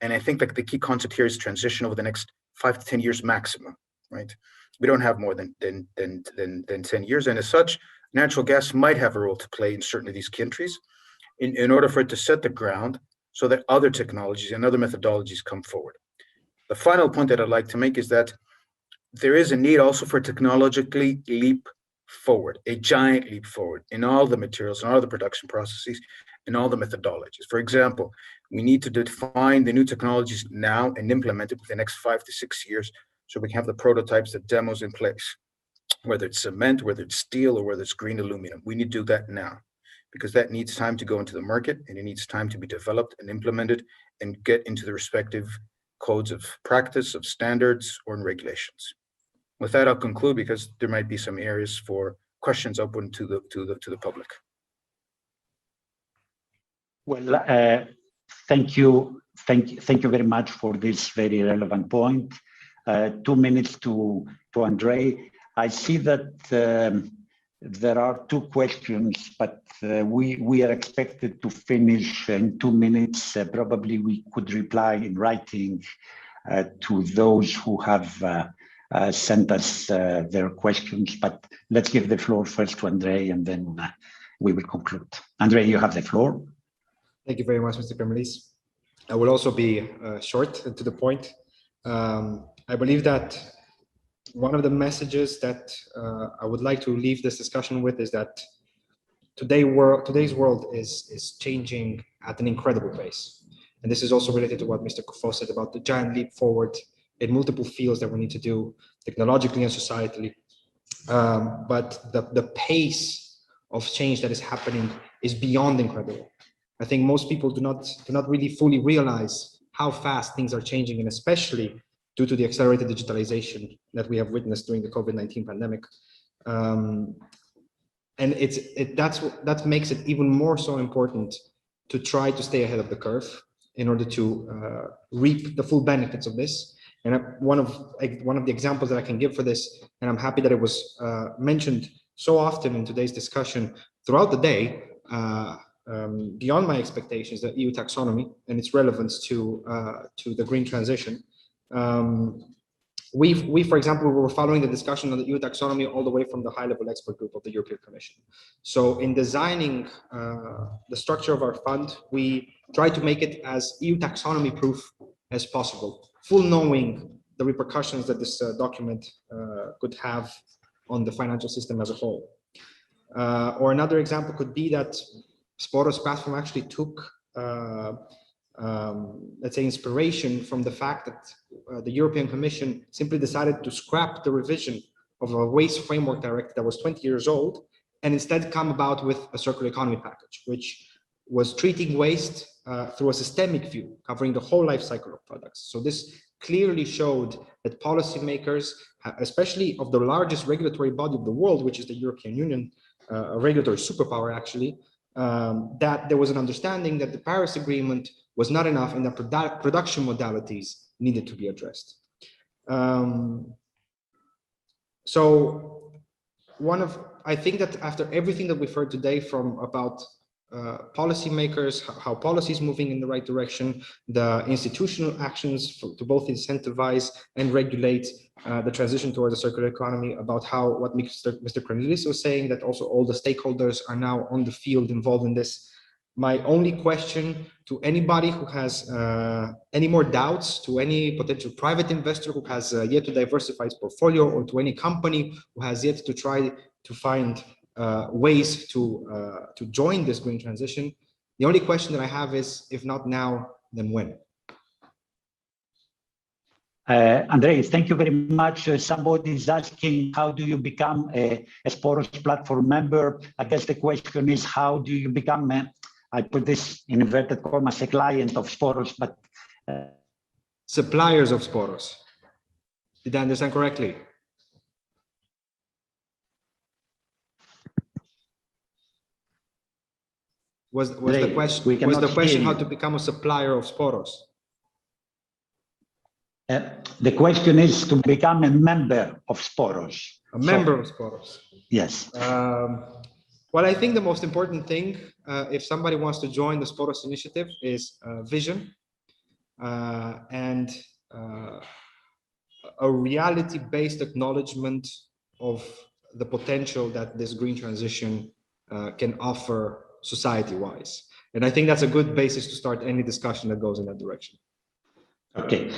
And I think that the key concept here is transition over the next 5 to 10 years maximum, right? We don't have more than 10 years. And as such, natural gas might have a role to play in certain of these countries in order for it to set the ground so that other technologies and other methodologies come forward. The final point that I'd like to make is that there is a need also for technologically leap forward, a giant leap forward in all the materials and all the production processes and all the methodologies. For example, we need to define the new technologies now and implement it within the next 5 to 6 years so we can have the prototypes, the demos in place, whether it's cement, whether it's steel, or whether it's green aluminum. We need to do that now. because that needs time to go into the market, and it needs time to be developed and implemented and get into the respective codes of practice, of standards, or in regulations. With that, I'll conclude because there might be some areas for questions open to the public. Well, thank you very much for this very relevant point. 2 minutes to Andrei. I see that there are 2 questions, but we are expected to finish in 2 minutes. Probably we could reply in writing to those who have sent us their questions, but let's give the floor first to Andrei, and then we will conclude. Andrei, you have the floor. Thank you very much, Mr. Kremlis. I will also be short and to the point. I believe that one of the messages that I would like to leave this discussion with is that today's world is changing at an incredible pace. And this is also related to what Mr. Kufo said about the giant leap forward in multiple fields that we need to do technologically and societally. But the pace of change that is happening is beyond incredible. I think most people do not really fully realize how fast things are changing, and especially due to the accelerated digitalization that we have witnessed during the COVID-19 pandemic. And that makes it even more so important to try to stay ahead of the curve in order to reap the full benefits of this. And one of the examples that I can give for this, and I'm happy that it was mentioned so often in today's discussion throughout the day, beyond my expectations, the EU taxonomy and its relevance to the green transition. We, for example, were following the discussion on the EU taxonomy all the way from the high-level expert group of the European Commission. So in designing the structure of our fund, we try to make it as EU taxonomy proof as possible, full knowing the repercussions that this document could have on the financial system as a whole. Or another example could be that Sporos Platform actually took let's say inspiration from the fact that the European Commission simply decided to scrap the revision of a waste framework directive that was 20 years old, and instead come about with a circular economy package, which was treating waste through a systemic view, covering the whole life cycle of products. So this clearly showed that policymakers, especially of the largest regulatory body of the world, which is the European Union, a regulatory superpower actually, that there was an understanding that the Paris Agreement was not enough and that production modalities needed to be addressed. So I think that after everything that we've heard today from about policymakers, how policy is moving in the right direction, the institutional actions to both incentivize and regulate the transition towards a circular economy, about what Mr. Cornelis was saying, that also all the stakeholders are now on the field involved in this. My only question to anybody who has any more doubts, to any potential private investor who has yet to diversify his portfolio, or to any company who has yet to try to find ways to join this green transition, the only question that I have is, if not now, then when? Andrei, thank you very much. Somebody is asking, how do you become a Sporos Platform member? I guess the question is, how do you become, I put this in inverted commas, a client of Sporos, but... suppliers of Sporos. Did I understand correctly? Was the question how to become a supplier of Sporos? The question is to become a member of Sporos. A member of Sporos. Yes. Well, I think the most important thing, if somebody wants to join the Sporos initiative, is vision and a reality-based acknowledgement of the potential that this green transition can offer society-wise. And I think that's a good basis to start any discussion that goes in that direction. Okay,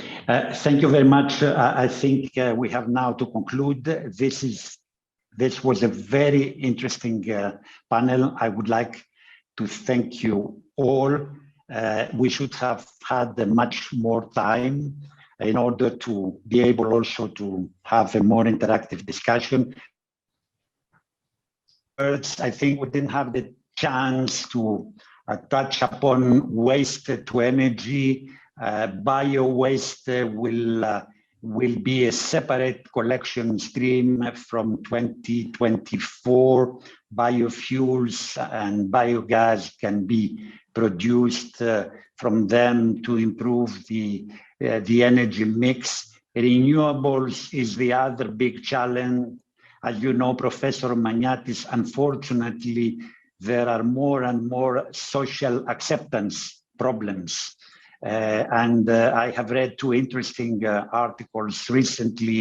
thank you very much. I think we have now to conclude. This was a very interesting panel. I would like to thank you all. We should have had much more time in order to be able also to have a more interactive discussion. I think we didn't have the chance to touch upon waste to energy. Bio-waste will be a separate collection stream from 2024. Biofuels and biogas can be produced from them to improve the energy mix. Renewables is the other big challenge. As you know, Professor Magnatis, unfortunately, there are more and more social acceptance problems. I have read two interesting articles recently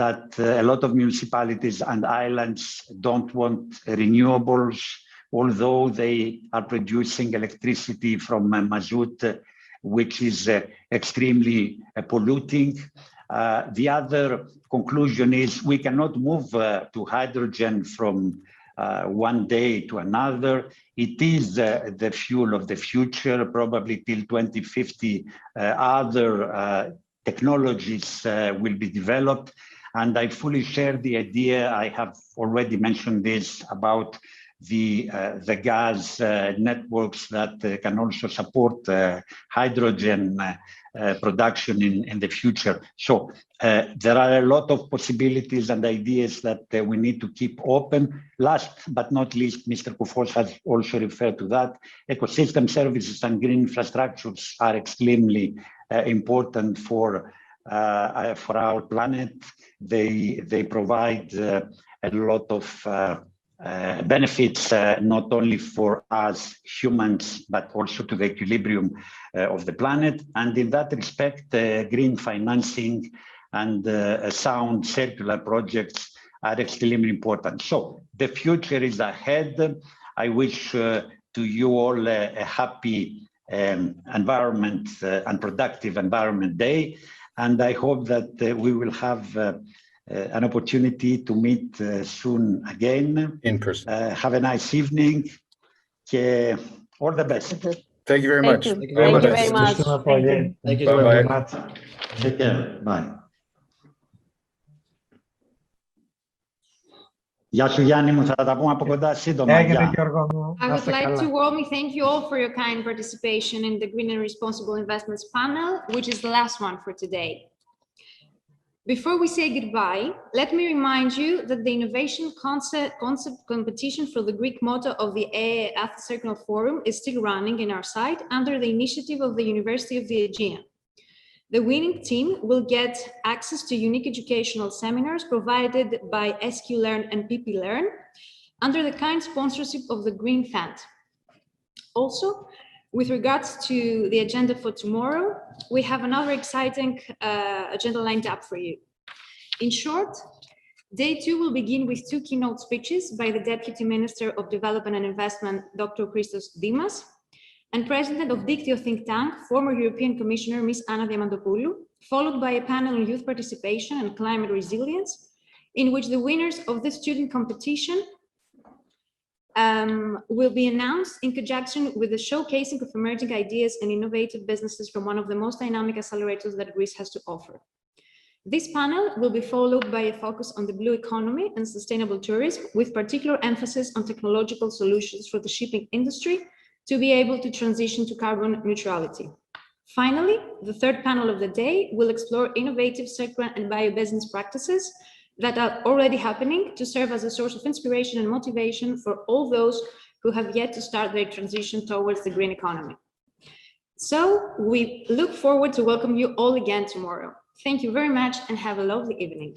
that a lot of municipalities and islands don't want renewables, although they are producing electricity from mazout, which is extremely polluting. The other conclusion is we cannot move to hydrogen from one day to another. It is the fuel of the future. Probably till 2050, other technologies will be developed. And I fully share the idea, I have already mentioned this, about the gas networks that can also support hydrogen production in the future. So there are a lot of possibilities and ideas that we need to keep open. Last but not least, Mr. Koufos has also referred to that. Ecosystem services and green infrastructures are extremely important for our planet. They provide a lot of benefits, not only for us humans, but also to the equilibrium of the planet. And in that respect, green financing and sound circular projects are extremely important. So the future is ahead. I wish to you all a happy environment and productive environment day. And I hope that we will have an opportunity to meet soon again. In person. Have a nice evening. All the best. Thank you very much. Thank Thank you you very very much. much. Thank you Bye-bye. very much. Take care. Bye. Γεια σου Γιάννη μου, θα τα πούμε από κοντά σύντομα. Έγινε Γιώργο μου. I Να would είστε like καλά. to warmly thank you all for your kind participation in the Green and Responsible Investments panel, which is the last one for today. Before we say goodbye, let me remind you that the innovation concept competition for the Greek motto of the Athens Circular Forum is still running in our site under the initiative of the University of the Aegean. The winning team will get access to unique educational seminars provided by SQLearn and PPLearn under the kind sponsorship of the Green Fund. Also, with regards to the agenda for tomorrow, we have another exciting agenda lined up for you. In short, day 2 will begin with 2 keynote speeches by the Deputy Minister of Development and Investment, Dr. Christos Dimas, and President of Dictio Think Tank, former European Commissioner, Ms. Anna Diamantopoulou, followed by a panel on youth participation and climate resilience, in which the winners of this student competition will be announced in conjunction with the showcasing of emerging ideas and innovative businesses from one of the most dynamic accelerators that Greece has to offer. This panel will be followed by a focus on the blue economy and sustainable tourism, with particular emphasis on technological solutions for the shipping industry to be able to transition to carbon neutrality. Finally, the third panel of the day will explore innovative circular and bio-business practices that are already happening to serve as a source of inspiration and motivation for all those who have yet to start their transition towards the green economy. So we look forward to welcome you all again tomorrow. Thank you very much and have a lovely evening.